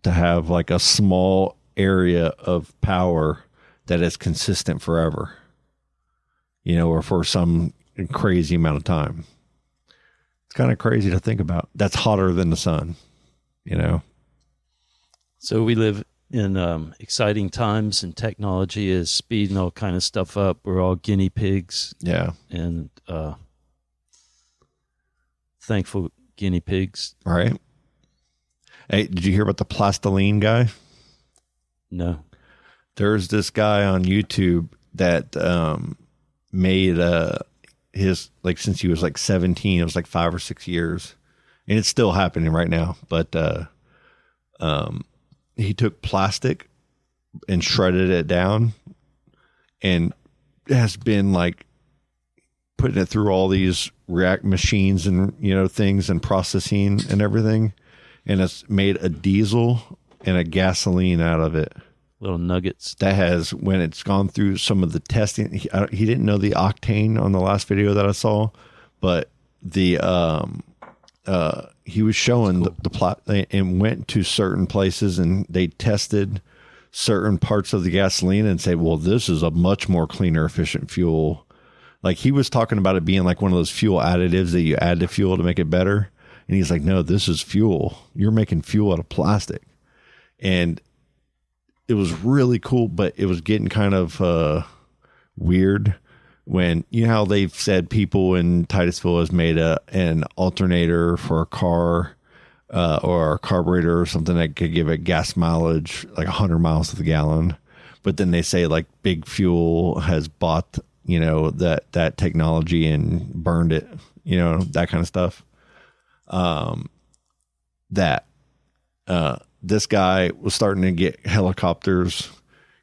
S3: to have like a small area of power that is consistent forever, or for some crazy amount of time. It's kind of crazy to think about. That's hotter than the sun,
S1: So we live in exciting times, and technology is speeding all kind of stuff up. We're all guinea pigs.
S3: Yeah.
S1: And thankful guinea pigs.
S3: All right. Hey, did you hear about the plastiline guy?
S1: No.
S3: There's this guy on YouTube that made his, like, since he was like 17, it was like 5 or 6 years, and it's still happening right now. But he took plastic and shredded it down, and has been like putting it through all these react machines and, things and processing and everything. And it's made a diesel and a gasoline out of it.
S1: Little nuggets.
S3: That has, when it's gone through some of the testing, he didn't know the octane on the last video that I saw, but the he was showing the plot and went to certain places and they tested certain parts of the gasoline and say, well, this is a much more cleaner, efficient fuel. Like he was talking about it being like one of those fuel additives that you add to fuel to make it better. And he's like, no, this is fuel. You're making fuel out of plastic. And it was really cool, but it was getting kind of weird when, how they've said people in Titusville has made an alternator for a car or a carburetor or something that could give it gas mileage like 100 miles to the gallon. But then they say like Big Fuel has bought, that technology and burned it, that kind of stuff. This guy was starting to get helicopters.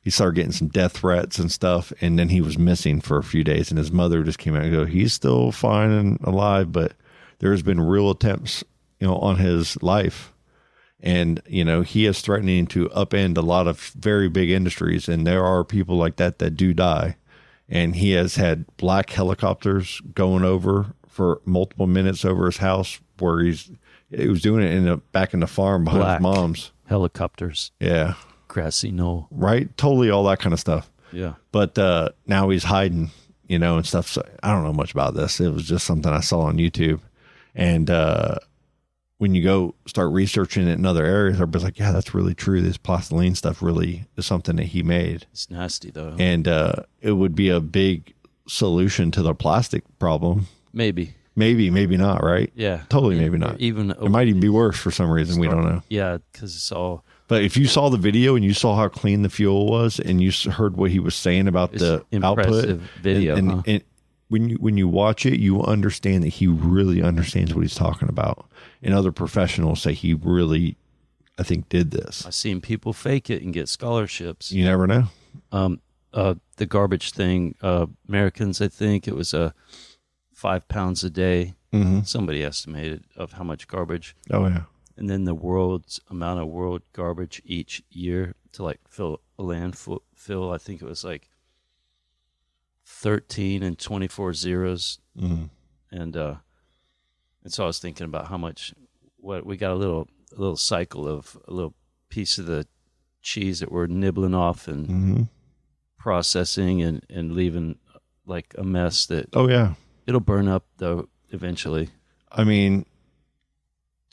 S3: He started getting some death threats and stuff. And then he was missing for a few days. And his mother just came out and go, he's still fine and alive, but there's been real attempts, on his life. And, he is threatening to upend a lot of very big industries. And there are people like that do die. And he has had black helicopters going over for multiple minutes over his house where he was doing it back in the farm behind
S1: Black
S3: his mom's.
S1: Helicopters.
S3: Yeah.
S1: Grassy knoll.
S3: Right. Totally all that kind of stuff.
S1: Yeah.
S3: But now he's hiding, and stuff. So I don't know much about this. It was just something I saw on YouTube. And when you go start researching it in other areas, everybody's like, yeah, that's really true. This plastiline stuff really is something that he made.
S1: It's nasty, though.
S3: And it would be a big solution to the plastic problem.
S1: Maybe,
S3: maybe not, right?
S1: Yeah.
S3: Totally, maybe not.
S1: Even
S3: it might even be worse for some reason. We don't know.
S1: Yeah, because it's all...
S3: But if you saw the video and you saw how clean the fuel was and you heard what he was saying about the output,
S1: video,
S3: and when you watch it, you understand that he really understands what he's talking about. And other professionals say he really, I think, did this.
S1: I've seen people fake it and get scholarships.
S3: You never know.
S1: The garbage thing, Americans, I think it was 5 pounds a day.
S3: Mm-hmm.
S1: Somebody estimated of how much garbage.
S3: Oh, yeah.
S1: And then the world's amount of world garbage each year to like fill a landfill, I think it was like 13 and 24 zeros.
S3: Mm-hmm.
S1: And so I was thinking about how much, what we got a little cycle of a little piece of the cheese that we're nibbling off and
S3: mm-hmm.
S1: processing and leaving like a mess that,
S3: oh yeah,
S1: it'll burn up though eventually.
S3: I mean,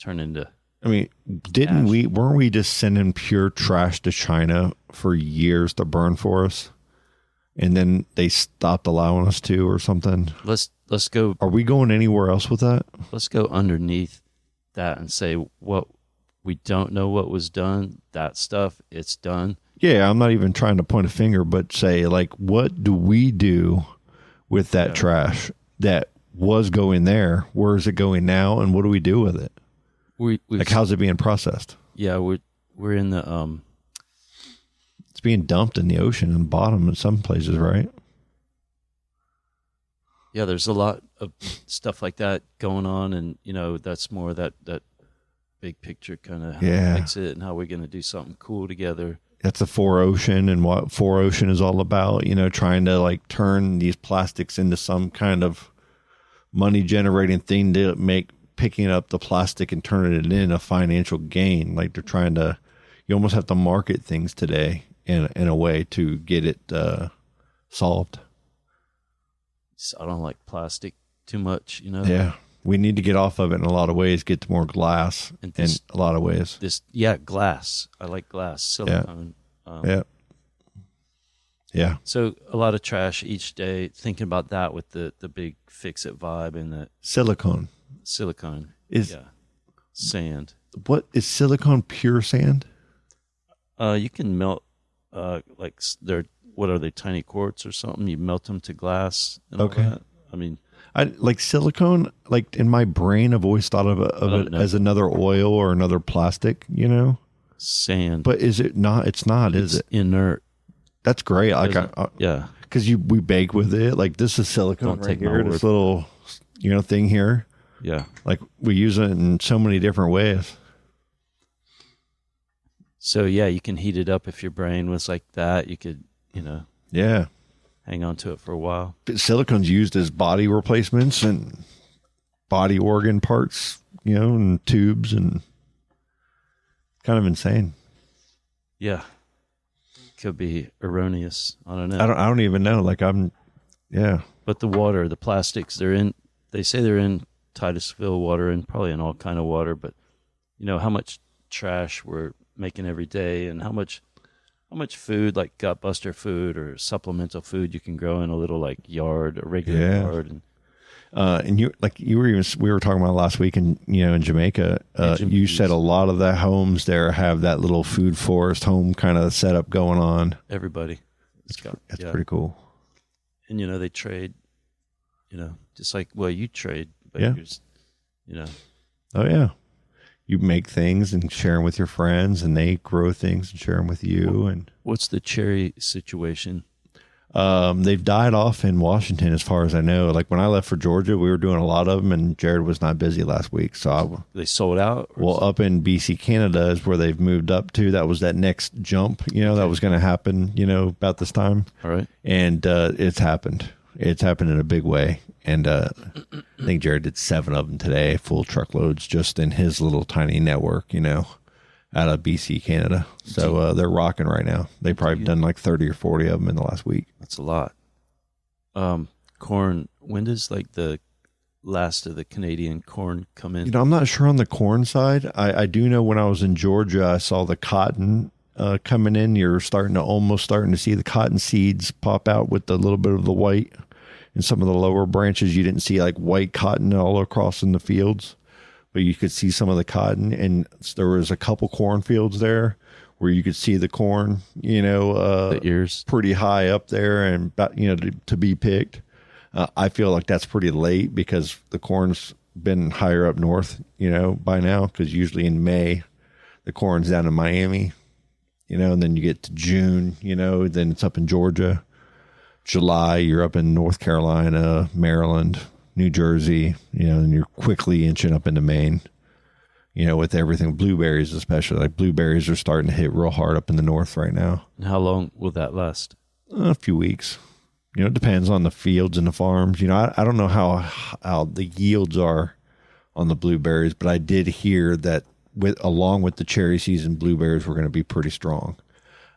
S1: turn into...
S3: weren't we just sending pure trash to China for years to burn for us? And then they stopped allowing us to or something?
S1: Let's go...
S3: Are we going anywhere else with that?
S1: Let's go underneath that and say what we don't know what was done. That stuff, it's done.
S3: Yeah, I'm not even trying to point a finger, but say, like, what do we do with that trash that was going there? Where is it going now? And what do we do with it? Like, how's it being processed?
S1: Yeah, we're in the
S3: it's being dumped in the ocean and bottom in some places, right?
S1: Yeah, there's a lot of stuff like that going on, and that's more that big picture kind of how it makes it and how we're going to do something cool together. That's
S3: the 4Ocean and what 4Ocean is all about, trying to like turn these plastics into some kind of money generating thing to make picking up the plastic and turning it in a financial gain. Like they're trying to, you almost have to market things today in a way to get it solved.
S1: I don't like plastic too much,
S3: Yeah. We need to get off of it in a lot of ways, get to more glass in a lot of ways.
S1: Glass. I like glass, silicone.
S3: Yeah.
S1: So a lot of trash each day, thinking about that with the big fix-it vibe and the
S3: silicone.
S1: Sand.
S3: What is silicone? Pure sand?
S1: You can melt what are they, tiny quartz or something? You melt them to glass and all that.
S3: I like silicone. Like in my brain, I've always thought of it as another oil or another plastic.
S1: Sand.
S3: But is it not? It's not. Is it
S1: inert?
S3: That's great.
S1: Yeah.
S3: because we bake with it. Like this is silicone
S1: Don't
S3: right
S1: take my
S3: here.
S1: word
S3: This
S1: for
S3: little, thing here.
S1: Yeah.
S3: Like we use it in so many different ways.
S1: So yeah, you can heat it up if your brain was like that. You could,
S3: Yeah.
S1: hang on to it for a while.
S3: Silicone's used as body replacements and body organ parts, and tubes, and kind of insane.
S1: Yeah. Could be erroneous. I don't know.
S3: I don't even know. Like
S1: But the water, the plastics, they say they're in Titusville water and probably in all kind of water, but how much trash we're making every day and how much food, like gutbuster food or supplemental food you can grow in a little like yard, a regular yard.
S3: And we were talking about last week in Jamaica, you said a lot of the homes there have that little food forest home kind of setup going on.
S1: Everybody.
S3: That's pretty cool.
S1: And, they trade, just like, you trade, but
S3: Oh yeah. You make things and share them with your friends, and they grow things and share them with you. And
S1: what's the cherry situation?
S3: They've died off in Washington, as far as I know. Like when I left for Georgia, we were doing a lot of them, and Jared was not busy last week. So
S1: they sold out?
S3: Up in BC, Canada is where they've moved up to. That was that next jump, that was going to happen, about this time.
S1: All right. And
S3: it's happened. It's happened in a big way. And I think Jared did 7 of them today, full truckloads, just in his little tiny network, out of BC, Canada. So they're rocking right now. They've probably done like 30 or 40 of them in the last week.
S1: That's a lot. Corn, when does like the last of the Canadian corn come in?
S3: I'm not sure on the corn side. I do know when I was in Georgia, I saw the cotton coming in. You're almost starting to see the cotton seeds pop out with a little bit of the white. In some of the lower branches, you didn't see like white cotton all across in the fields, but you could see some of the cotton. And there was a couple cornfields there where you could see the corn,
S1: the ears
S3: pretty high up there and, to be picked. I feel like that's pretty late because the corn's been higher up north, by now, because usually in May, the corn's down in Miami, and then you get to June, then it's up in Georgia. July, you're up in North Carolina, Maryland, New Jersey, and you're quickly inching up into Maine, with everything. Blueberries, especially. Like blueberries are starting to hit real hard up in the north right now.
S1: And how long will that last?
S3: A few weeks. It depends on the fields and the farms. I don't know how the yields are on the blueberries, but I did hear that along with the cherry season, blueberries were going to be pretty strong.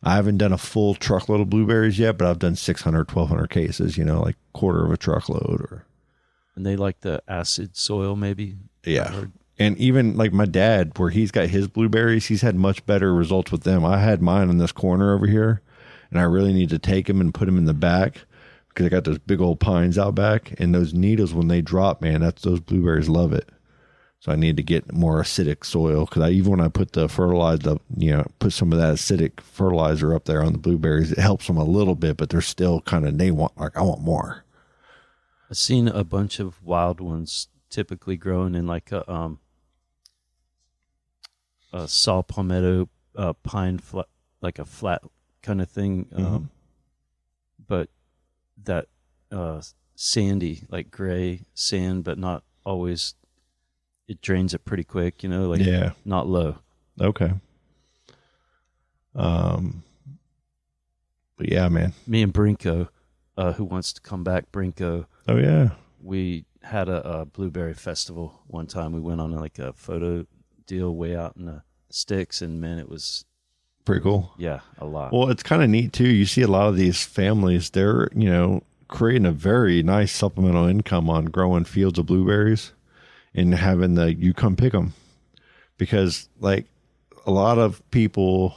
S3: I haven't done a full truckload of blueberries yet, but I've done 600, 1,200 cases, like quarter of a truckload.
S1: And they like the acid soil, maybe?
S3: Yeah. And even like my dad, where he's got his blueberries, he's had much better results with them. I had mine in this corner over here, and I really need to take them and put them in the back because I got those big old pines out back. And those needles, when they drop, man, those blueberries love it. So I need to get more acidic soil because even when I put the fertilizer, put some of that acidic fertilizer up there on the blueberries, it helps them a little bit, but they're still I want more.
S1: I've seen a bunch of wild ones typically growing in like a saw palmetto pine flat, like a flat kind of thing, but that sandy, like gray sand, but not always. It drains it pretty quick, not low.
S3: Okay. But yeah, man.
S1: Me and Brinko, who wants to come back, Brinko.
S3: Oh yeah.
S1: We had a blueberry festival one time. We went on like a photo deal way out in the sticks, and man, it was
S3: pretty cool.
S1: Yeah, a lot.
S3: Well, it's kind of neat too. You see a lot of these families, they're, creating a very nice supplemental income on growing fields of blueberries. And having you come pick them, because like a lot of people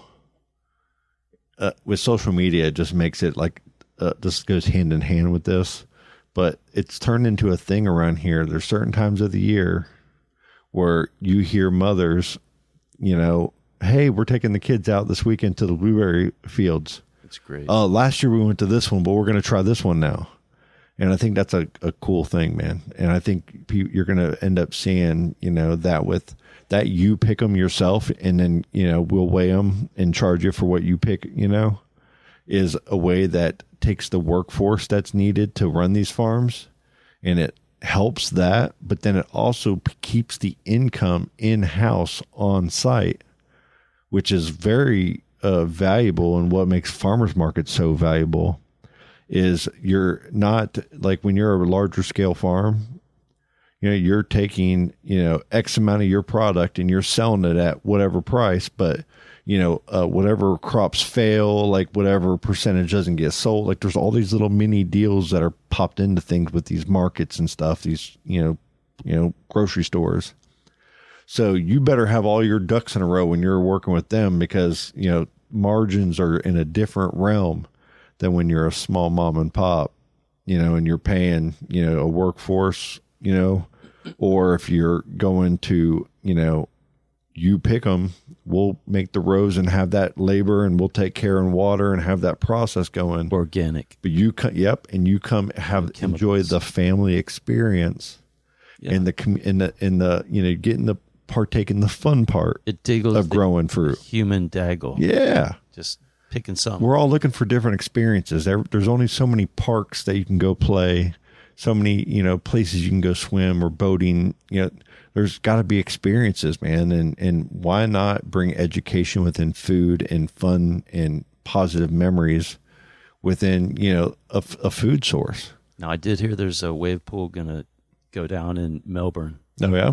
S3: with social media, it just makes it like this goes hand in hand with this, but it's turned into a thing around here. There's certain times of the year where you hear mothers, hey, we're taking the kids out this weekend to the blueberry fields.
S1: It's great.
S3: Last year we went to this one, but we're going to try this one now. And I think that's a cool thing, man. And I think you're going to end up seeing, that with that you pick them yourself, and then, we'll weigh them and charge you for what you pick, is a way that takes the workforce that's needed to run these farms, and it helps that, but then it also keeps the income in-house on site, which is very valuable. And what makes farmers markets so valuable is you're not like when you're a larger scale farm, you're taking, X amount of your product and you're selling it at whatever price, but whatever crops fail, like whatever percentage doesn't get sold, like there's all these little mini deals that are popped into things with these markets and stuff, these, grocery stores. So you better have all your ducks in a row when you're working with them, because, margins are in a different realm than when you're a small mom and pop, and you're paying, a workforce, or if you're going to, you pick them, we'll make the rows and have that labor, and we'll take care and water and have that process going.
S1: Organic.
S3: But you come, and you come enjoy the family experience, and getting the partake in the fun part
S1: it diggles
S3: of growing fruit.
S1: Human daggle.
S3: Yeah.
S1: Just picking something.
S3: We're all looking for different experiences. There's only so many parks that you can go play, so many, places you can go swim or boating. There's got to be experiences, man. And why not bring education within food and fun and positive memories within, a food source?
S1: Now, I did hear there's a wave pool going to go down in Melbourne.
S3: Oh, yeah?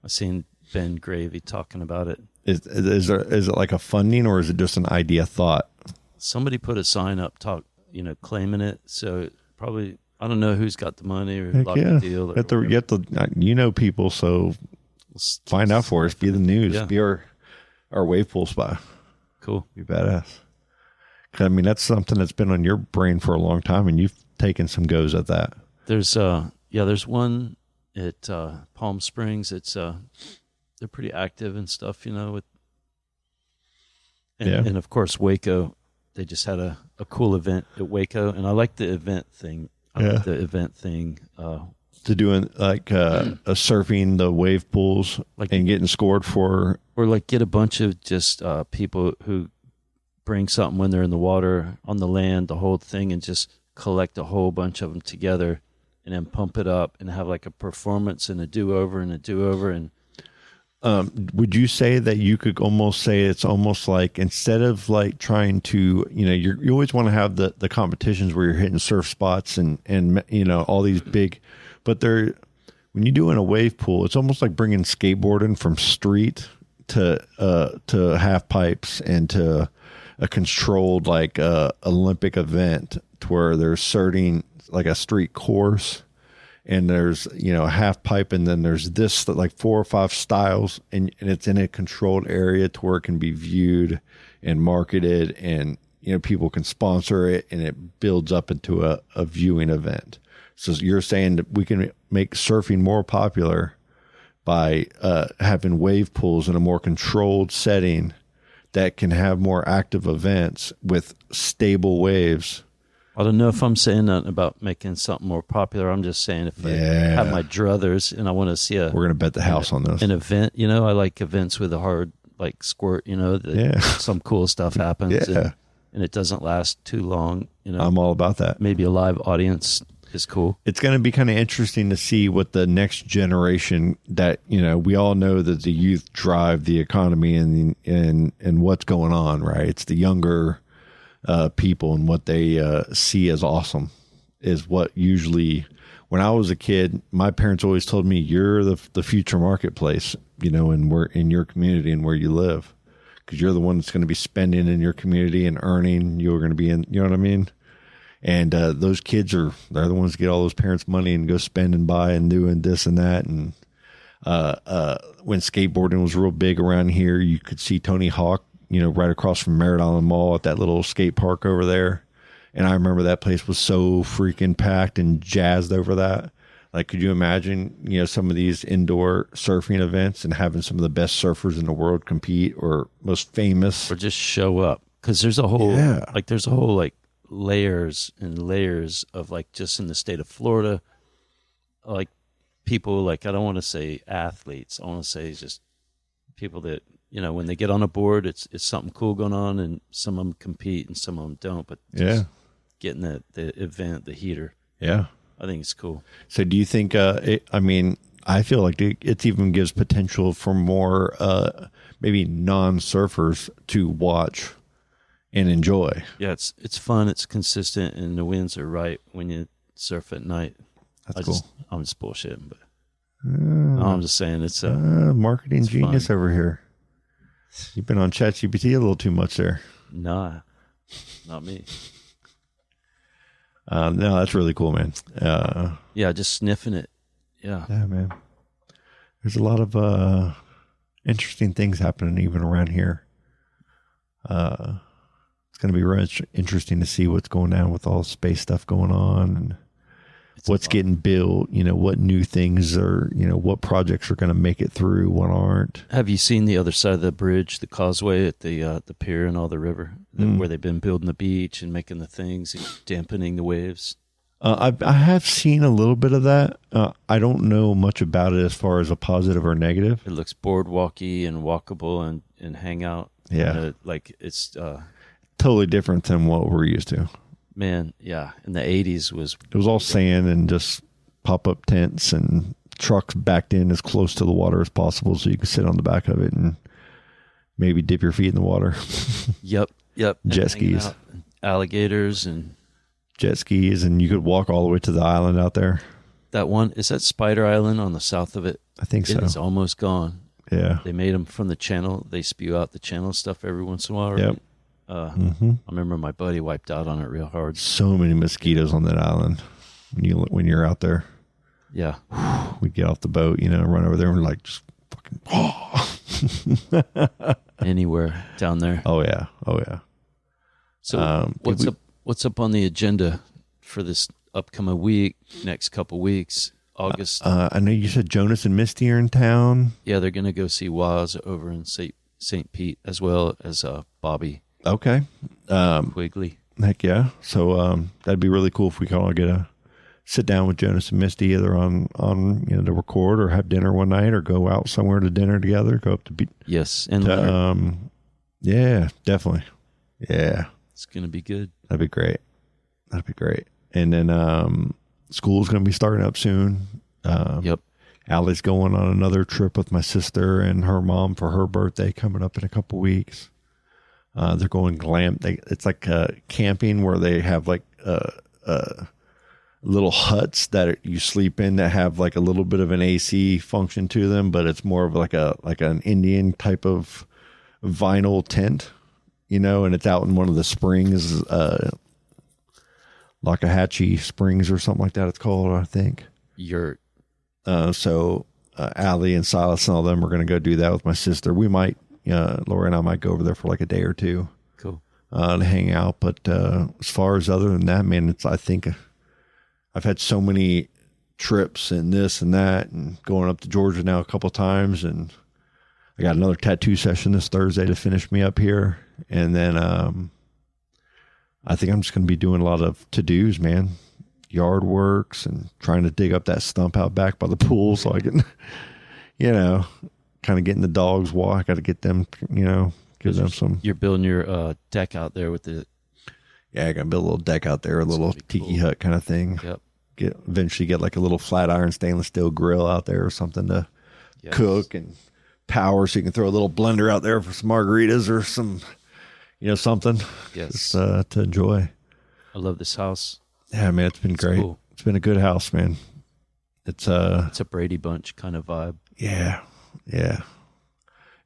S1: I've seen Ben Gravy talking about it.
S3: Is it like a funding, or is it just an idea thought?
S1: Somebody put a sign up, claiming it. So probably, I don't know who's got the money or locked the deal.
S3: You have to, people, so find out for us. Be the news.
S1: Yeah.
S3: Be our wave pool spot.
S1: Cool.
S3: Be badass. 'Cause, I mean, that's something that's been on your brain for a long time, and you've taken some goes at that.
S1: There's one at Palm Springs. It's they're pretty active and stuff, and of course Waco. They just had a cool event at Waco, and I like the event thing. Like the event thing.
S3: To doing like surfing the wave pools, and getting scored for,
S1: or like get a bunch of just people who bring something when they're in the water, on the land, the whole thing, and just collect a whole bunch of them together, and then pump it up and have like a performance and a do-over and a do-over. And
S3: would you say that you could almost say it's almost like, instead of like trying to, you always want to have the competitions where you're hitting surf spots and all these big, but when you do in a wave pool, it's almost like bringing skateboarding from street to half pipes and to a controlled like Olympic event, to where they're starting like a street course, and there's, a half pipe, and then there's this like 4 or 5 styles, and it's in a controlled area to where it can be viewed and marketed, and, people can sponsor it, and it builds up into a viewing event. So you're saying that we can make surfing more popular by having wave pools in a more controlled setting that can have more active events with stable waves.
S1: I don't know if I'm saying that about making something more popular. I'm just saying if I have my druthers and I want to see
S3: we're going to bet the house on this.
S1: An event, I like events with a hard like squirt, some cool stuff happens and it doesn't last too long.
S3: I'm all about that.
S1: Maybe a live audience is cool.
S3: It's going to be kind of interesting to see what the next generation that, we all know that the youth drive the economy and what's going on, right? It's the younger people, and what they see as awesome is what usually, when I was a kid, my parents always told me, you're the future marketplace, and we're in your community and where you live, because you're the one that's going to be spending in your community and earning. You're going to be in, you know what I mean? And those kids they're the ones that get all those parents' money and go spend and buy and doing this and that. And when skateboarding was real big around here, you could see Tony Hawk, right across from Merritt Island Mall at that little skate park over there. And I remember that place was so freaking packed and jazzed over that. Like, could you imagine, some of these indoor surfing events and having some of the best surfers in the world compete, or most famous,
S1: or just show up? Because there's a whole, layers and layers of, like, just in the state of Florida, like people, like, I don't want to say athletes, I want to say just people that you know, when they get on a board, it's something cool going on, and some of them compete and some of them don't. But just getting the event, the heater, I think it's cool.
S3: So do you think? I feel like it even gives potential for more maybe non-surfers to watch and enjoy.
S1: Yeah, it's fun. It's consistent, and the winds are right when you surf at night.
S3: That's cool.
S1: I'm just bullshitting, but I'm just saying it's
S3: marketing
S1: it's
S3: genius
S1: fun.
S3: over here. You've been on ChatGPT a little too much there.
S1: Nah, not me.
S3: No, that's really cool, man.
S1: Yeah, just sniffing it. Yeah,
S3: man. There's a lot of interesting things happening even around here. It's going to be really interesting to see what's going on with all the space stuff going on and what's getting built, you know, what new things are, you know, what projects are going to make it through, what aren't.
S1: Have you seen the other side of the bridge, the causeway at the pier and all the river, where they've been building the beach and making the things and dampening the waves?
S3: I have seen a little bit of that. I don't know much about it as far as a positive or negative.
S1: It looks boardwalky and walkable and hang out.
S3: Yeah.
S1: Like it's
S3: totally different than what we're used to.
S1: Man, yeah. In the 80s
S3: it was all sand and just pop-up tents and trucks backed in as close to the water as possible so you could sit on the back of it and maybe dip your feet in the water.
S1: Yep.
S3: Jet skis.
S1: Out, alligators and
S3: jet skis, and you could walk all the way to the island out there.
S1: That one, is that Spider Island on the south of it?
S3: I think so.
S1: It's almost gone.
S3: Yeah.
S1: They made them from the channel. They spew out the channel stuff every once in a while. Right?
S3: Yep.
S1: I remember my buddy wiped out on it real hard.
S3: So many mosquitoes on that island when you're out there.
S1: Yeah.
S3: We'd get off the boat, you know, run over there and like just fucking
S1: anywhere down there.
S3: Oh yeah.
S1: So what's up on the agenda for this upcoming week, next couple weeks, August?
S3: I know you said Jonas and Misty are in town.
S1: Yeah, they're going to go see Waz over in St. Pete, as well as Bobby.
S3: Okay.
S1: Quigley.
S3: Heck yeah. So that'd be really cool if we could all get a sit down with Jonas and Misty either on you know, to record or have dinner one night or go out somewhere to dinner together, go up to beat.
S1: Yes. And
S3: yeah, definitely. Yeah.
S1: It's going to be good.
S3: That'd be great. And then school's going to be starting up soon.
S1: Yep.
S3: Allie's going on another trip with my sister and her mom for her birthday coming up in a couple weeks. They're going glam. It's like camping where they have like little huts that you sleep in that have like a little bit of an AC function to them, but it's more of like an Indian type of vinyl tent, you know, and it's out in one of the springs, Lakahatchee Springs or something like that. It's called, I think. So Allee and Silas and all them are going to go do that with my sister. We might, Laura and I might go over there for like a day or two.
S1: Cool.
S3: To hang out. But as far as other than that, man, I think I've had so many trips and this and that and going up to Georgia now a couple of times. And I got another tattoo session this Thursday to finish me up here. And then I think I'm just going to be doing a lot of to-dos, man. Yard works and trying to dig up that stump out back by the pool so I can, you know, kind of getting the dogs walk. I got to get them, you know, give them some.
S1: You're building your deck out there with the.
S3: Yeah, I got to build a little deck out there, a little tiki hut kind of thing.
S1: Yep.
S3: Eventually get like a little flat iron stainless steel grill out there or something to cook and power, so you can throw a little blender out there for some margaritas or some, you know, something.
S1: Yes.
S3: Just, to enjoy.
S1: I love this house.
S3: Yeah, man, it's been great.
S1: Cool.
S3: It's been a good house, man. It's a
S1: Brady Bunch kind of vibe.
S3: Yeah.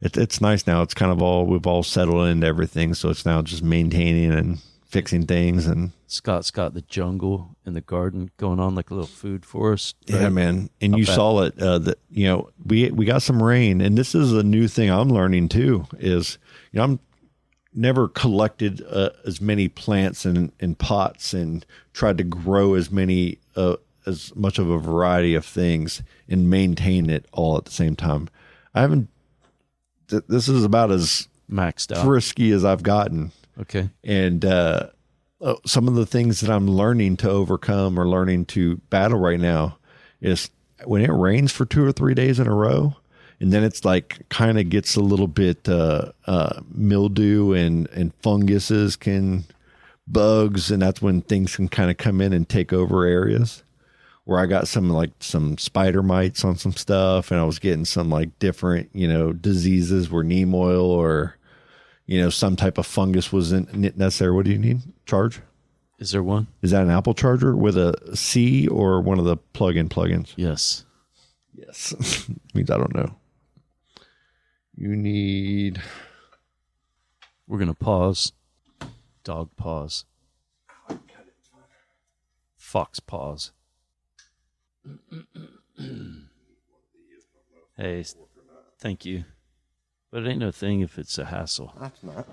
S3: It's nice now. It's kind of we've all settled into everything, so it's now just maintaining and fixing things. And
S1: Scott's got the jungle in the garden going on, like a little food forest. Right?
S3: Yeah, man. And you saw it. That, you know, we got some rain, and this is a new thing I'm learning too. Is, you know, I'm never collected as many plants in pots and tried to grow as much of a variety of things and maintain it all at the same time. I haven't. This is about as
S1: maxed out,
S3: frisky as I've gotten.
S1: Okay.
S3: And some of the things that I'm learning to overcome or learning to battle right now is when it rains for 2 or 3 days in a row, And then it's like kind of gets a little bit mildew and funguses bugs, and that's when things can kind of come in and take over areas. Where I got some spider mites on some stuff, and I was getting some like different, diseases where neem oil or, some type of fungus wasn't necessary. What do you need? Charge?
S1: Is there one?
S3: Is that an Apple charger with a C or one of the plugins?
S1: Yes.
S3: Yes. Means I don't know. You need.
S1: We're going to pause. Dog pause. Fox pause. Hey, thank you. But it ain't no thing if it's a hassle.
S3: That's not.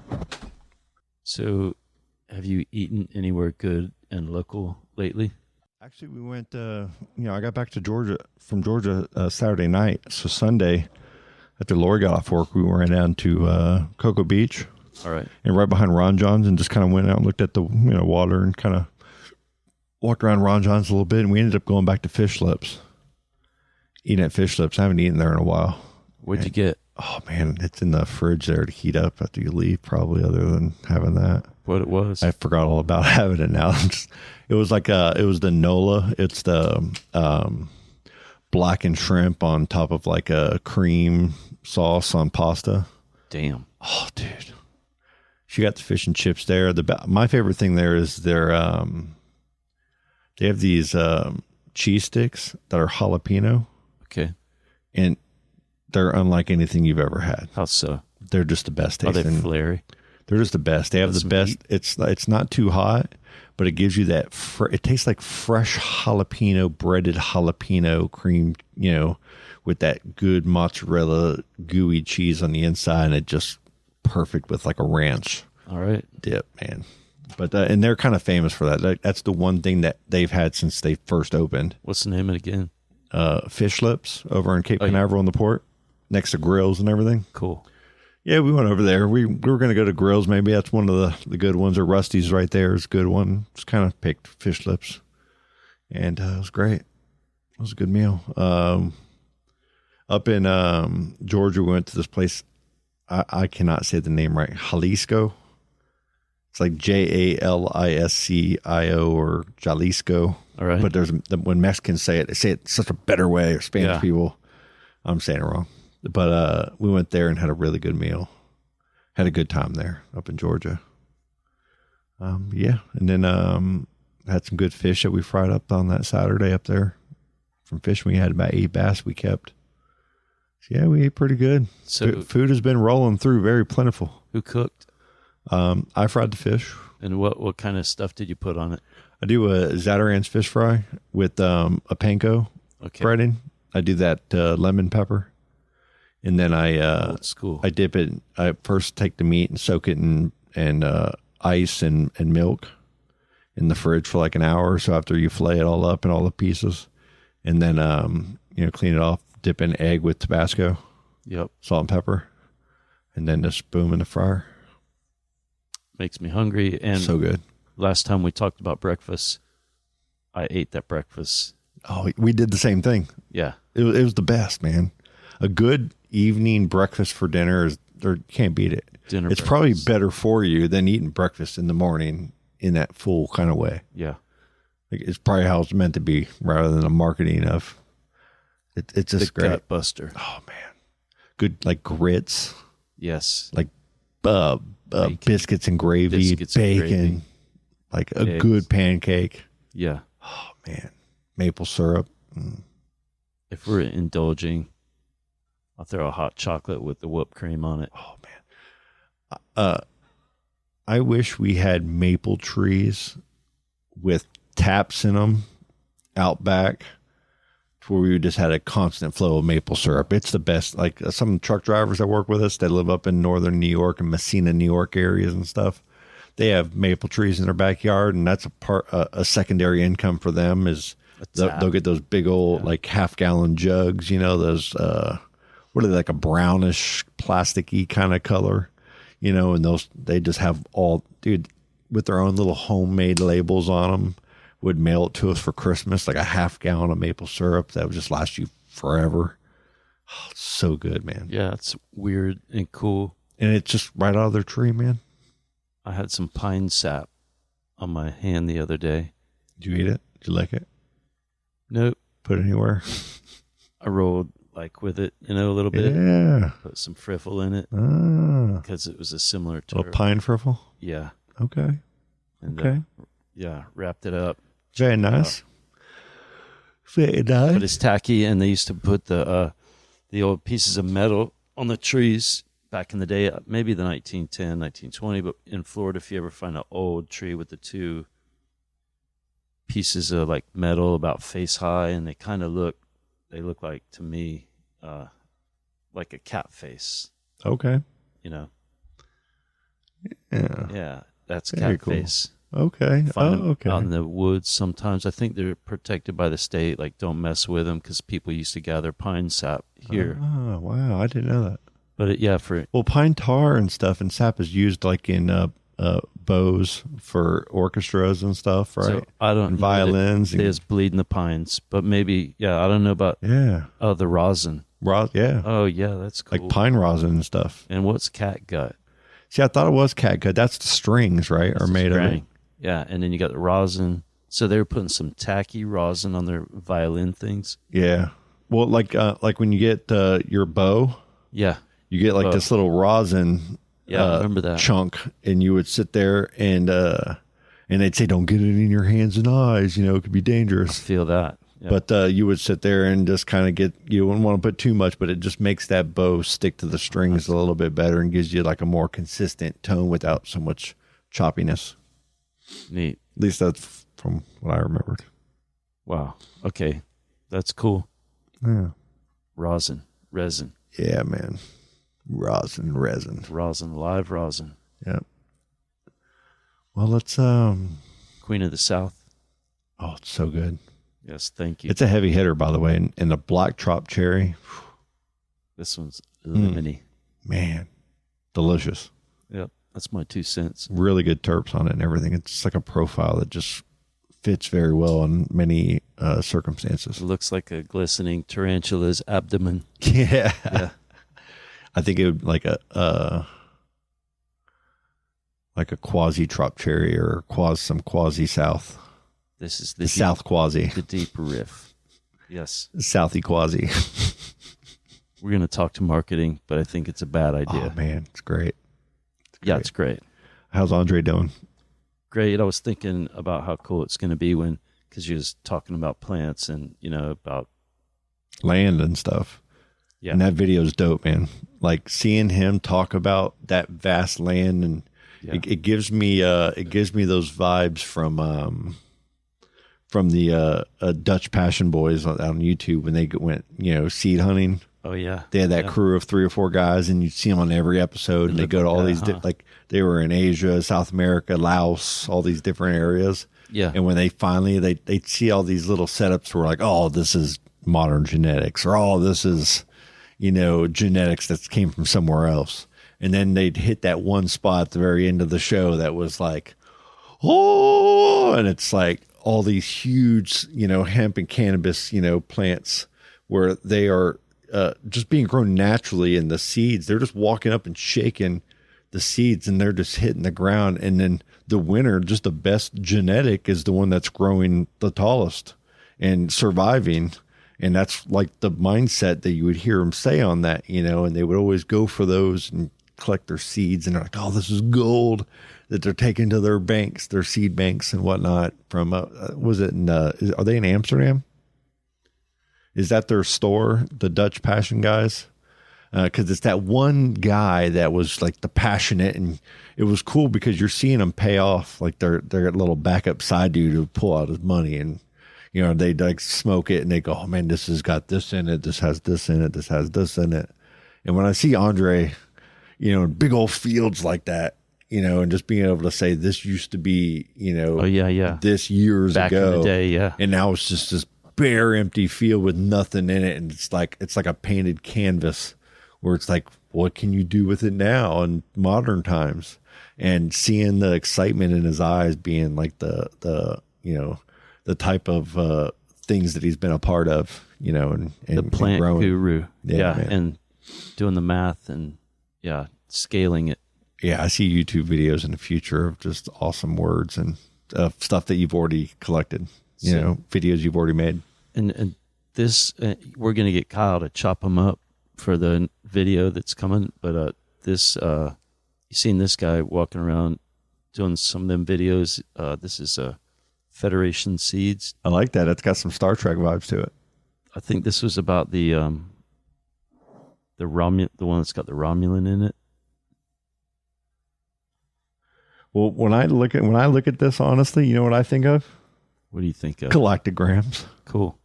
S1: So, have you eaten anywhere good and local lately?
S3: Actually, we went, I got back to from Georgia Saturday night. So Sunday, after Lori got off work, we went down to Cocoa Beach.
S1: All right.
S3: And right behind Ron John's, and just kind of went out and looked at the, water and kind of walked around Ron John's a little bit. And we ended up going back to Fish Lips. Eating at Fish Lips. I haven't eaten there in a while.
S1: What'd you get?
S3: Oh, man, it's in the fridge there to heat up after you leave, probably, other than having that.
S1: What it was?
S3: I forgot all about having it now. It was it was the Nola. It's the blackened shrimp on top of like a cream sauce on pasta.
S1: Damn.
S3: Oh, dude. She got the fish and chips there. My favorite thing there is they have these cheese sticks that are jalapeno.
S1: Okay.
S3: And they're unlike anything you've ever had.
S1: How so?
S3: They're just the best tasting.
S1: Are they flary?
S3: They're just the best. They have the best.
S1: Meat?
S3: It's not too hot, but it gives you that. It tastes like fresh jalapeno, breaded jalapeno cream. With that good mozzarella gooey cheese on the inside, and it just perfect with like a ranch.
S1: All right.
S3: Dip, man. But and they're kind of famous for that. That's the one thing that they've had since they first opened.
S1: What's the name of it again?
S3: Fish Lips over in Cape Canaveral on the port, next to Grills and everything.
S1: Cool.
S3: Yeah, we went over there. We were going to go to Grills. Maybe that's one of the good ones. Or Rusty's right there is a good one. Just kind of picked Fish Lips, and it was great. It was a good meal. Up in Georgia, we went to this place. I cannot say the name right. Jalisco. It's like Jaliscio or Jalisco.
S1: All right.
S3: But when Mexicans say it, they say it such a better way. Or Spanish people, I'm saying it wrong. But we went there and had a really good meal. Had a good time there up in Georgia. And then had some good fish that we fried up on that Saturday up there. From fishing, we had about 8 bass we kept. So yeah, we ate pretty good. So food has been rolling through, very plentiful.
S1: Who cooked?
S3: I fried the fish.
S1: And what kind of stuff did you put on it?
S3: I do a Zatarain's fish fry with a panko breading. I do that lemon pepper. And then
S1: old school.
S3: I dip it. I first take the meat and soak it in ice and milk in the fridge for like an hour or so after you fillet it all up in all the pieces. And then, clean it off, dip in egg with Tabasco.
S1: Yep.
S3: Salt and pepper. And then just boom in the fryer.
S1: Makes me hungry. And
S3: so good.
S1: Last time we talked about breakfast, I ate that breakfast.
S3: Oh, we did the same thing.
S1: Yeah.
S3: It was the best, man. A good evening breakfast for dinner can't beat it. It's probably better for you than eating breakfast in the morning in that full kind of way.
S1: Yeah.
S3: It's probably how it's meant to be rather than a marketing of it's just
S1: the
S3: great.
S1: Gut buster.
S3: Oh man. Good like grits.
S1: Yes.
S3: Like biscuits and gravy, bacon, like a good pancake.
S1: Yeah.
S3: Oh man. Maple syrup.
S1: If we're indulging, I'll throw a hot chocolate with the whipped cream on it.
S3: Oh man. I wish we had maple trees with taps in them out back to where we just had a constant flow of maple syrup. It's the best. Like some truck drivers that work with us, they live up in northern New York and Messina, New York areas and stuff. They have maple trees in their backyard, and that's a secondary income for them is they'll get those big old like half-gallon jugs, those what are they, like a brownish plasticky kind of color, and they just have with their own little homemade labels on them. Would mail it to us for Christmas, like a half gallon of maple syrup that would just last you forever. Oh, it's so good, man.
S1: Yeah, it's weird and cool.
S3: And it's just right out of their tree, man.
S1: I had some pine sap on my hand the other day.
S3: Did you eat it? Did you like it?
S1: Nope.
S3: Put it anywhere?
S1: I rolled like with it, a little bit.
S3: Yeah.
S1: Put some friffle in it
S3: Ah.
S1: because it was a similar
S3: A
S1: to
S3: little pine friffle?
S1: Yeah.
S3: Okay.
S1: And,
S3: Okay.
S1: yeah, wrapped it up.
S3: Very nice. Very nice.
S1: But it's tacky, and they used to put the old pieces of metal on the trees back in the day, maybe the 1910, 1920, but in Florida, if you ever find an old tree with the two pieces of like metal about face high, and they kind of look like, to me, like a cat face,
S3: Okay.
S1: Yeah.
S3: Yeah.
S1: That's
S3: Very
S1: cat
S3: cool.
S1: face.
S3: Okay.
S1: Find them
S3: Okay.
S1: out in the woods sometimes. I think they're protected by the state, like don't mess with them because people used to gather pine sap here.
S3: Oh, wow. I didn't know that.
S1: But for
S3: Well, pine tar and stuff and sap is used like in bows for orchestras and stuff, right?
S1: So I don't
S3: and
S1: know that
S3: violins.
S1: There's bleeding the pines, but maybe I don't know about
S3: Yeah.
S1: the rosin.
S3: Yeah.
S1: Oh yeah, that's cool.
S3: Like pine rosin and stuff.
S1: And what's cat gut?
S3: See, I thought it was catgut. That's the strings, right?
S1: That's
S3: Are
S1: the
S3: made of it.
S1: string. Yeah, and then you got the rosin. So they were putting some tacky rosin on their violin things.
S3: Yeah. Well, like when you get your bow,
S1: Yeah,
S3: you get like
S1: Bow.
S3: this little rosin
S1: I remember that.
S3: chunk, and you would sit there and they'd say, "Don't get it in your hands and eyes. It could be dangerous."
S1: Feel that. Yeah.
S3: But you would sit there and just kind of you wouldn't want to put too much, but it just makes that bow stick to the strings a little bit better and gives you like a more consistent tone without so much choppiness.
S1: Neat.
S3: At least that's from what I remembered.
S1: Wow. Okay, that's cool.
S3: Yeah.
S1: Resin.
S3: Yeah, man. Rosin, resin.
S1: Live rosin.
S3: Yeah. Well, let's
S1: Queen of the South.
S3: oh, it's so good.
S1: Yes, thank you.
S3: It's a heavy hitter, by the way. And the black trop cherry,
S1: This one's lemony.
S3: man, delicious.
S1: Yep, that's my 2 cents.
S3: Really good terps on it and everything. It's like a profile that just fits very well in many circumstances.
S1: It looks like a glistening tarantula's abdomen.
S3: Yeah.
S1: Yeah.
S3: I think it would like a quasi trop cherry or some quasi south.
S1: This is
S3: The south quasi.
S1: the deep riff. Yes,
S3: Southy quasi.
S1: we're gonna talk to marketing, but I think it's a bad idea.
S3: Oh man, it's great.
S1: Yeah, it's great.
S3: How's Andre doing?
S1: Great. I was thinking about how cool it's gonna be because you're just talking about plants and about
S3: Land and stuff.
S1: yeah.
S3: And that video is dope, man. Like seeing him talk about that vast land, and
S1: Yeah.
S3: it gives me those vibes from the Dutch Passion Boys on YouTube when they went seed hunting.
S1: Oh yeah.
S3: They had that
S1: Yeah.
S3: crew of 3 or 4 guys, and you'd see them on every episode. And they go to all these like they were in Asia, South America, Laos, all these different areas.
S1: Yeah.
S3: And when they finally they'd see all these little setups where like, oh, this is modern genetics, or oh, this is genetics that came from somewhere else. And then they'd hit that one spot at the very end of the show that was like, oh, and it's like all these huge, hemp and cannabis, plants where they are just being grown naturally, and the seeds, they're just walking up and shaking the seeds and they're just hitting the ground. And then the winner, just the best genetic, is the one that's growing the tallest and surviving. And that's like the mindset that you would hear them say on that, and they would always go for those and collect their seeds. And they're like, oh, this is gold that they're taking to their banks, their seed banks and whatnot from, are they in Amsterdam? Is that their store, the Dutch Passion guys? Because it's that one guy that was like the passionate, and it was cool because you're seeing them pay off like their little backup side dude to pull out his money, and they like smoke it and they go, oh man, this has got this in it, this has this in it, this has this in it. And when I see Andre, in big old fields like that, and just being able to say this used to be,
S1: Oh yeah.
S3: this years
S1: Back
S3: ago,
S1: in the day, yeah.
S3: and now it's just this bare empty field with nothing in it, and it's like a painted canvas where it's like, what can you do with it now in modern times? And seeing the excitement in his eyes, being like the type of things that he's been a part of, you know, and
S1: the plant
S3: growing.
S1: guru.
S3: Yeah, man.
S1: And doing the math and scaling it.
S3: Yeah, I see YouTube videos in the future of just awesome words and stuff that you've already collected. You know, videos you've already made.
S1: And this, we're going to get Kyle to chop them up for the video that's coming. But this, you seen this guy walking around doing some of them videos. This is Federation Seeds.
S3: I like that. It's got some Star Trek vibes to it.
S1: I think this was about the one that's got the Romulan in it.
S3: Well, when I look at this, honestly, you know what I think of?
S1: What do you think of?
S3: Galactograms.
S1: Cool.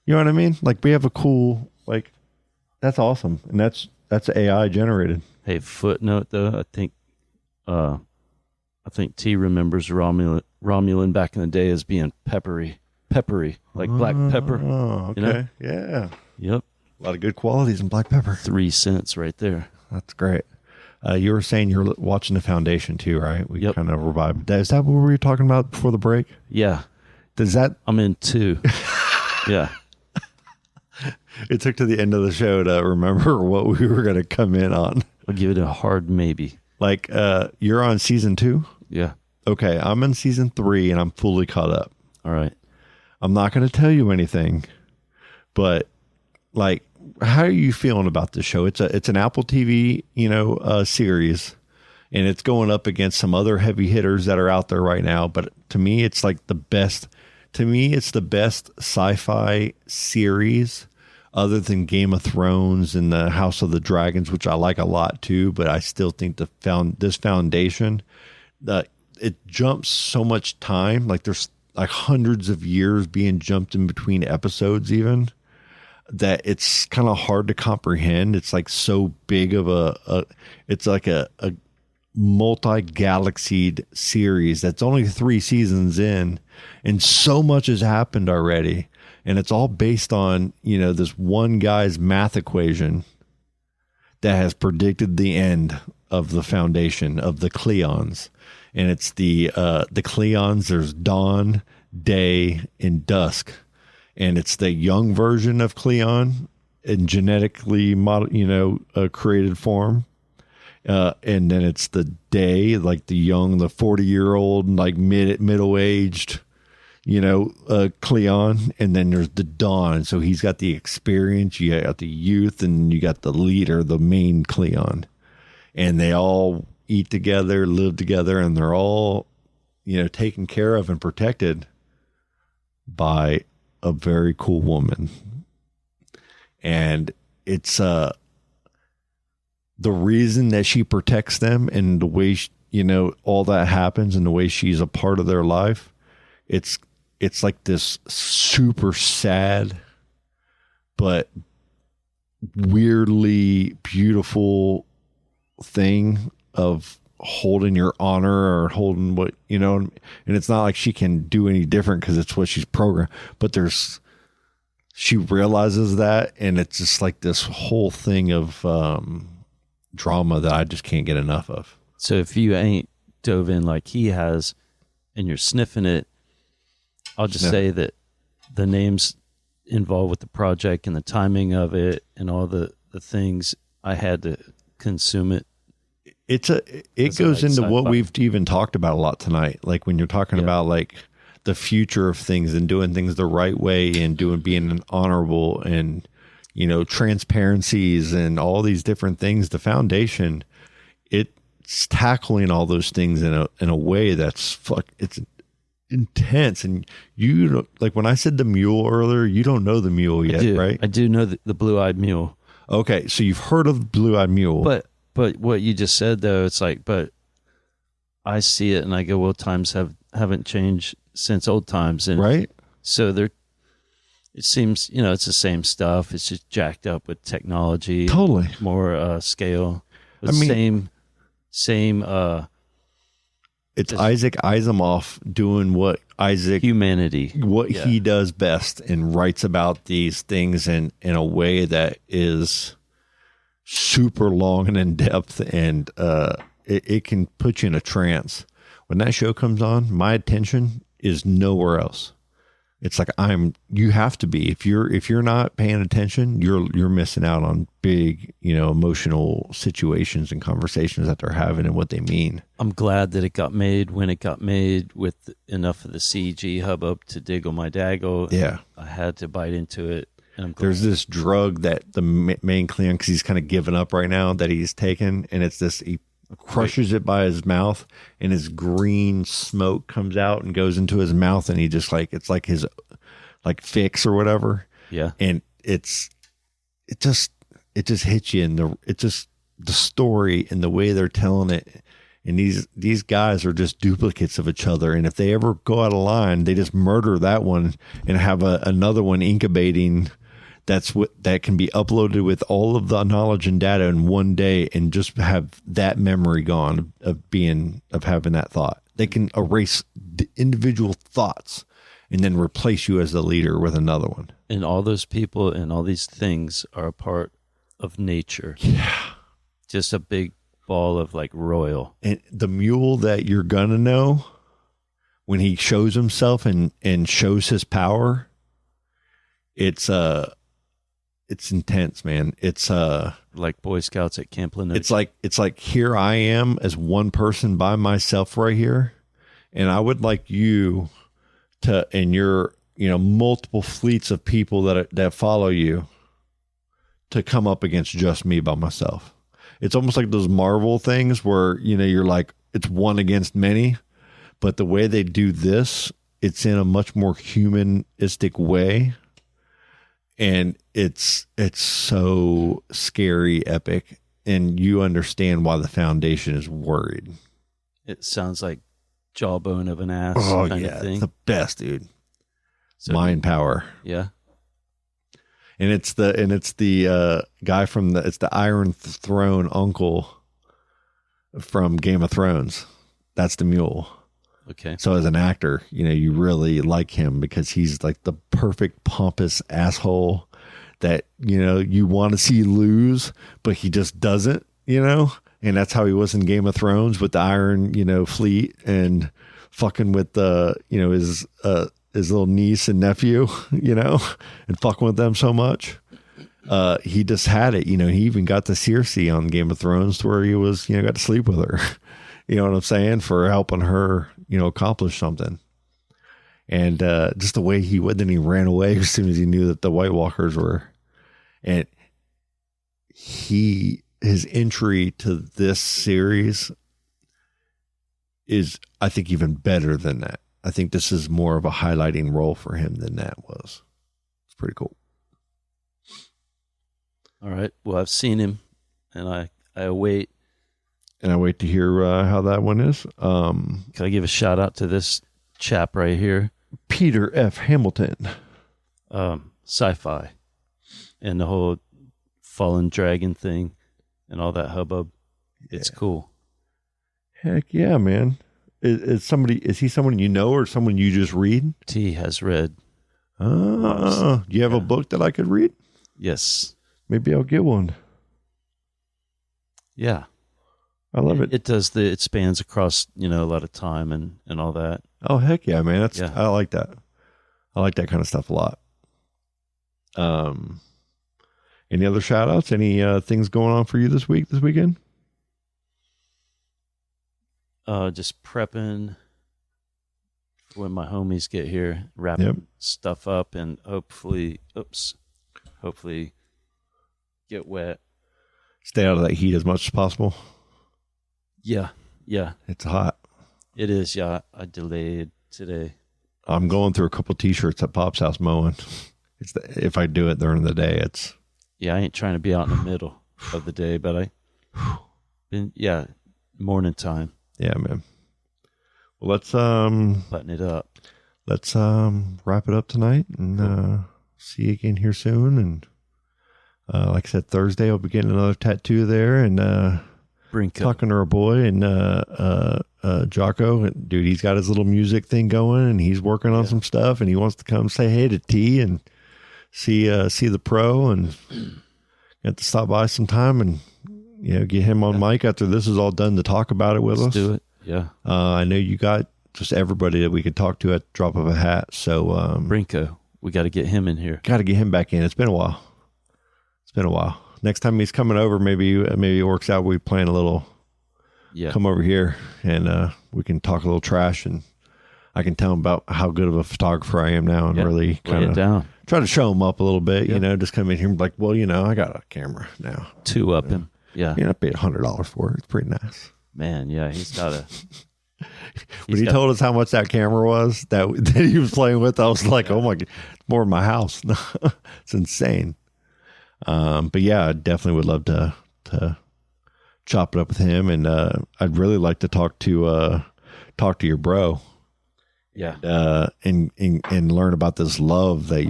S3: You know what I mean? Like we have a cool, like, that's awesome. And that's AI generated.
S1: Hey, footnote though, I think T remembers Romulan back in the day as being peppery, like black pepper.
S3: Oh, okay.
S1: You know?
S3: Yeah.
S1: Yep.
S3: A lot of good qualities in black pepper.
S1: 3 cents right there.
S3: That's great. You were saying you're watching The Foundation too, right? We
S1: Yep.
S3: kind of revived. Is that what we were talking about before the break?
S1: Yeah.
S3: Does that?
S1: I'm in 2. Yeah.
S3: It took to the end of the show to remember what we were going to come in on.
S1: I'll give it a hard maybe.
S3: Like, you're on season 2?
S1: Yeah.
S3: Okay, I'm in season 3 and I'm fully caught up.
S1: All right.
S3: I'm not going to tell you anything, but like, how are you feeling about this show? It's an Apple TV, series, and it's going up against some other heavy hitters that are out there right now. But to me, it's like the best. To me, it's the best sci-fi series other than Game of Thrones and the House of the Dragons, which I like a lot too. But I still think this foundation, it jumps so much time. Like there's like hundreds of years being jumped in between episodes even, that it's kind of hard to comprehend. It's like so big of it's like a multi-galaxied series that's only 3 seasons in, and so much has happened already. And it's all based on, this one guy's math equation that has predicted the end of the foundation of the Cleons. And it's the Cleons. There's dawn, day, and dusk. And it's the young version of Cleon in genetically created form. And then it's the day, like the young, the 40-year-old, like middle-aged, Cleon. And then there's the dawn. So he's got the experience, you got the youth, and you got the leader, the main Cleon. And they all eat together, live together, and they're all, taken care of and protected by a very cool woman. And it's the reason that she protects them and the way all that happens and the way she's a part of their life, it's like this super sad but weirdly beautiful thing of holding your honor or holding what, and it's not like she can do any different because it's what she's programmed, but she realizes that, and it's just like this whole thing of drama that I just can't get enough of.
S1: So if you ain't dove in like he has and you're sniffing it, I'll just say that the names involved with the project and the timing of it and all the things, I had to consume it.
S3: It goes into what we've even talked about a lot tonight. Like when you're talking about like the future of things and doing things the right way and being honorable and, transparencies and all these different things. The foundation, it's tackling all those things in a way that's it's intense. And like when I said the mule earlier, you don't know the mule yet, right?
S1: I do know the blue-eyed mule.
S3: Okay. So you've heard of the blue-eyed mule,
S1: But what you just said though, it's like, but I see it and I go, well, times haven't changed since old times, and
S3: right?
S1: So it seems it's the same stuff. It's just jacked up with technology,
S3: totally
S1: more scale.
S3: I mean,
S1: same.
S3: It's Isaac Asimov doing what
S1: humanity,
S3: he does best, and writes about these things in a way that is super long and in depth, and it can put you in a trance. When that show comes on, my attention is nowhere else. It's like you have to be. If you're not paying attention, you're missing out on big, emotional situations and conversations that they're having and what they mean.
S1: I'm glad that it got made when it got made with enough of the CG hubbub to diggle my daggle.
S3: Yeah.
S1: I had to bite into it. And I'm glad.
S3: There's this drug that the main clan, because he's kind of given up right now, that he's taken, and it's this, he crushes it by his mouth, and his green smoke comes out and goes into his mouth, and he just it's like his fix or whatever.
S1: Yeah.
S3: And it just hits you in the story and the way they're telling it. And these guys are just duplicates of each other. And if they ever go out of line, they just murder that one and have another one incubating. That can be uploaded with all of the knowledge and data in one day, and just have that memory gone of having that thought. They can erase the individual thoughts and then replace you as the leader with another one.
S1: And all those people and all these things are a part of nature.
S3: Yeah.
S1: Just a big ball of royal.
S3: And the mule that you're going to know when he shows himself and shows his power, it's intense, man. It's
S1: like Boy Scouts at Camp Leonard.
S3: It's like here I am as one person by myself right here, and I would like you to, and your multiple fleets of people that follow you, to come up against just me by myself. It's almost like those Marvel things where you're like, it's one against many, but the way they do this, it's in a much more humanistic way. And it's so scary, epic, and you understand why the Foundation is worried.
S1: It sounds like jawbone of an ass kind of thing.
S3: It's the best, dude.
S1: So,
S3: mind power.
S1: Yeah.
S3: And it's the guy from it's the Iron Throne uncle from Game of Thrones. That's the mule.
S1: Okay.
S3: So as an actor, you really like him because he's like the perfect pompous asshole that, you want to see lose, but he just doesn't, and that's how he was in Game of Thrones with the Iron, fleet, and fucking with the, his little niece and nephew, and fucking with them so much. He just had it, he even got to Cersei on Game of Thrones to where he was, got to sleep with her. You know what I'm saying? For helping her, accomplish something. And just the way he went, then he ran away as soon as he knew that the White Walkers were. And his entry to this series is, I think, even better than that. I think this is more of a highlighting role for him than that was. It's pretty cool.
S1: All right. Well, I've seen him, and I await.
S3: And I wait to hear how that one is.
S1: Can I give a shout out to this chap right here?
S3: Peter F. Hamilton.
S1: Sci-fi. And the whole fallen dragon thing and all that hubbub. It's cool.
S3: Heck yeah, man. Is he someone you know or someone you just read?
S1: T has read.
S3: Do you have a book that I could read?
S1: Yes.
S3: Maybe I'll get one.
S1: Yeah.
S3: I love it.
S1: It spans across, a lot of time and all that.
S3: Oh, heck yeah, man.
S1: Yeah.
S3: I like that. I like that kind of stuff a lot. Any other shout outs? Any things going on for you this weekend?
S1: Just prepping for when my homies get here, wrapping stuff up, and hopefully get wet.
S3: Stay out of that heat as much as possible.
S1: Yeah.
S3: It's hot.
S1: It is, yeah. I delayed today.
S3: I'm going through a couple t-shirts at Pop's house mowing. If I do it during the day, it's...
S1: Yeah, I ain't trying to be out in the middle of the day, but morning time.
S3: Yeah, man. Well, let's
S1: button it up.
S3: Let's wrap it up tonight and see you again here soon. And like I said, Thursday I'll be getting another tattoo there and talking to our boy and Jocko. Dude, he's got his little music thing going and he's working on some stuff and he wants to come say hey to T and see the pro and get to stop by sometime and get him on mic after this is all done to talk about it with us.
S1: Let's do it. Yeah.
S3: I know you got just everybody that we could talk to at the drop of a hat. So
S1: Brinko, we got to get him in here.
S3: got to get him back in. It's been a while. Next time he's coming over, maybe it works out. We plan a little.
S1: Yeah.
S3: Come over here and we can talk a little trash, and I can tell him about how good of a photographer I am now, and really kind of
S1: down.
S3: Try to show him up a little bit.
S1: Yep.
S3: You know, just come in here and be like, well, you know, I got a camera now.
S1: Two up him. Yeah.
S3: You know, I paid $100 for it. It's pretty nice.
S1: Man, yeah, he's got a.
S3: When he told us how much that camera was that he was playing with, I was like, oh my God, it's more than my house. It's insane. But yeah, I definitely would love to chop it up with him. And I'd really like to talk to your bro.
S1: Yeah.
S3: And learn about this love that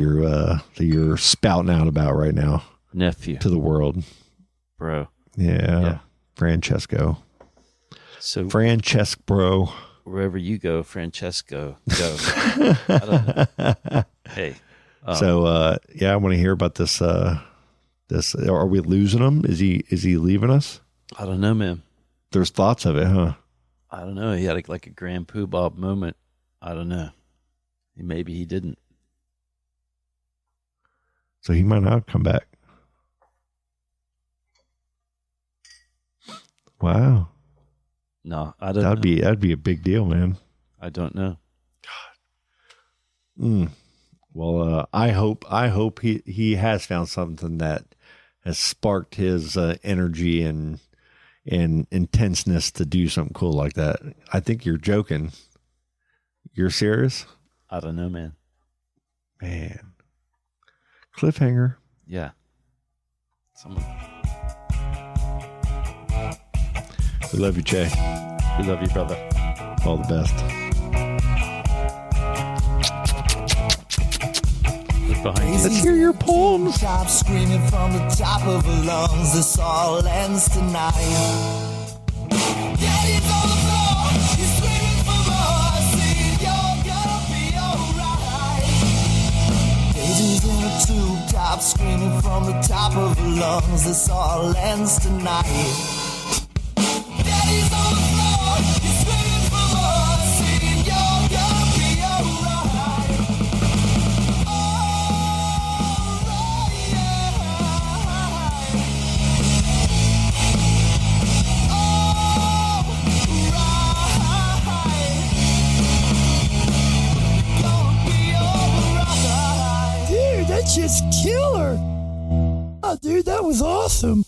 S3: you're spouting out about right now.
S1: Nephew.
S3: To the world.
S1: Bro.
S3: Yeah. Francesco.
S1: So
S3: bro.
S1: Wherever you go, Francesco, go. I don't know. Hey.
S3: So I want to hear about this. This, are we losing him? Is he leaving us?
S1: I don't know, man.
S3: There's thoughts of it, huh?
S1: I don't know. He had like a grand poobah moment. I don't know. Maybe he didn't.
S3: So he might not come back. Wow.
S1: No, I don't know.
S3: That'd be a big deal, man.
S1: I don't know.
S3: God. Well, I hope he has found something that has sparked his energy and intenseness to do something cool like that. I think you're joking. You're serious?
S1: I don't know, man.
S3: Man. Cliffhanger.
S1: Yeah.
S3: We love you, Che.
S1: We love you, brother.
S3: All the best. Let's hear your poems.
S6: Top screaming from the top of her lungs. This all ends tonight. Daddy's on the floor. He's screaming for more. Saying you're gonna be alright. Daisy's in a tube top screaming from the top of her lungs. This all ends tonight. Daddy's on the floor. He's screaming for more. Saying you're gonna be alright. Dude, that shit's killer. Oh, dude, that was awesome.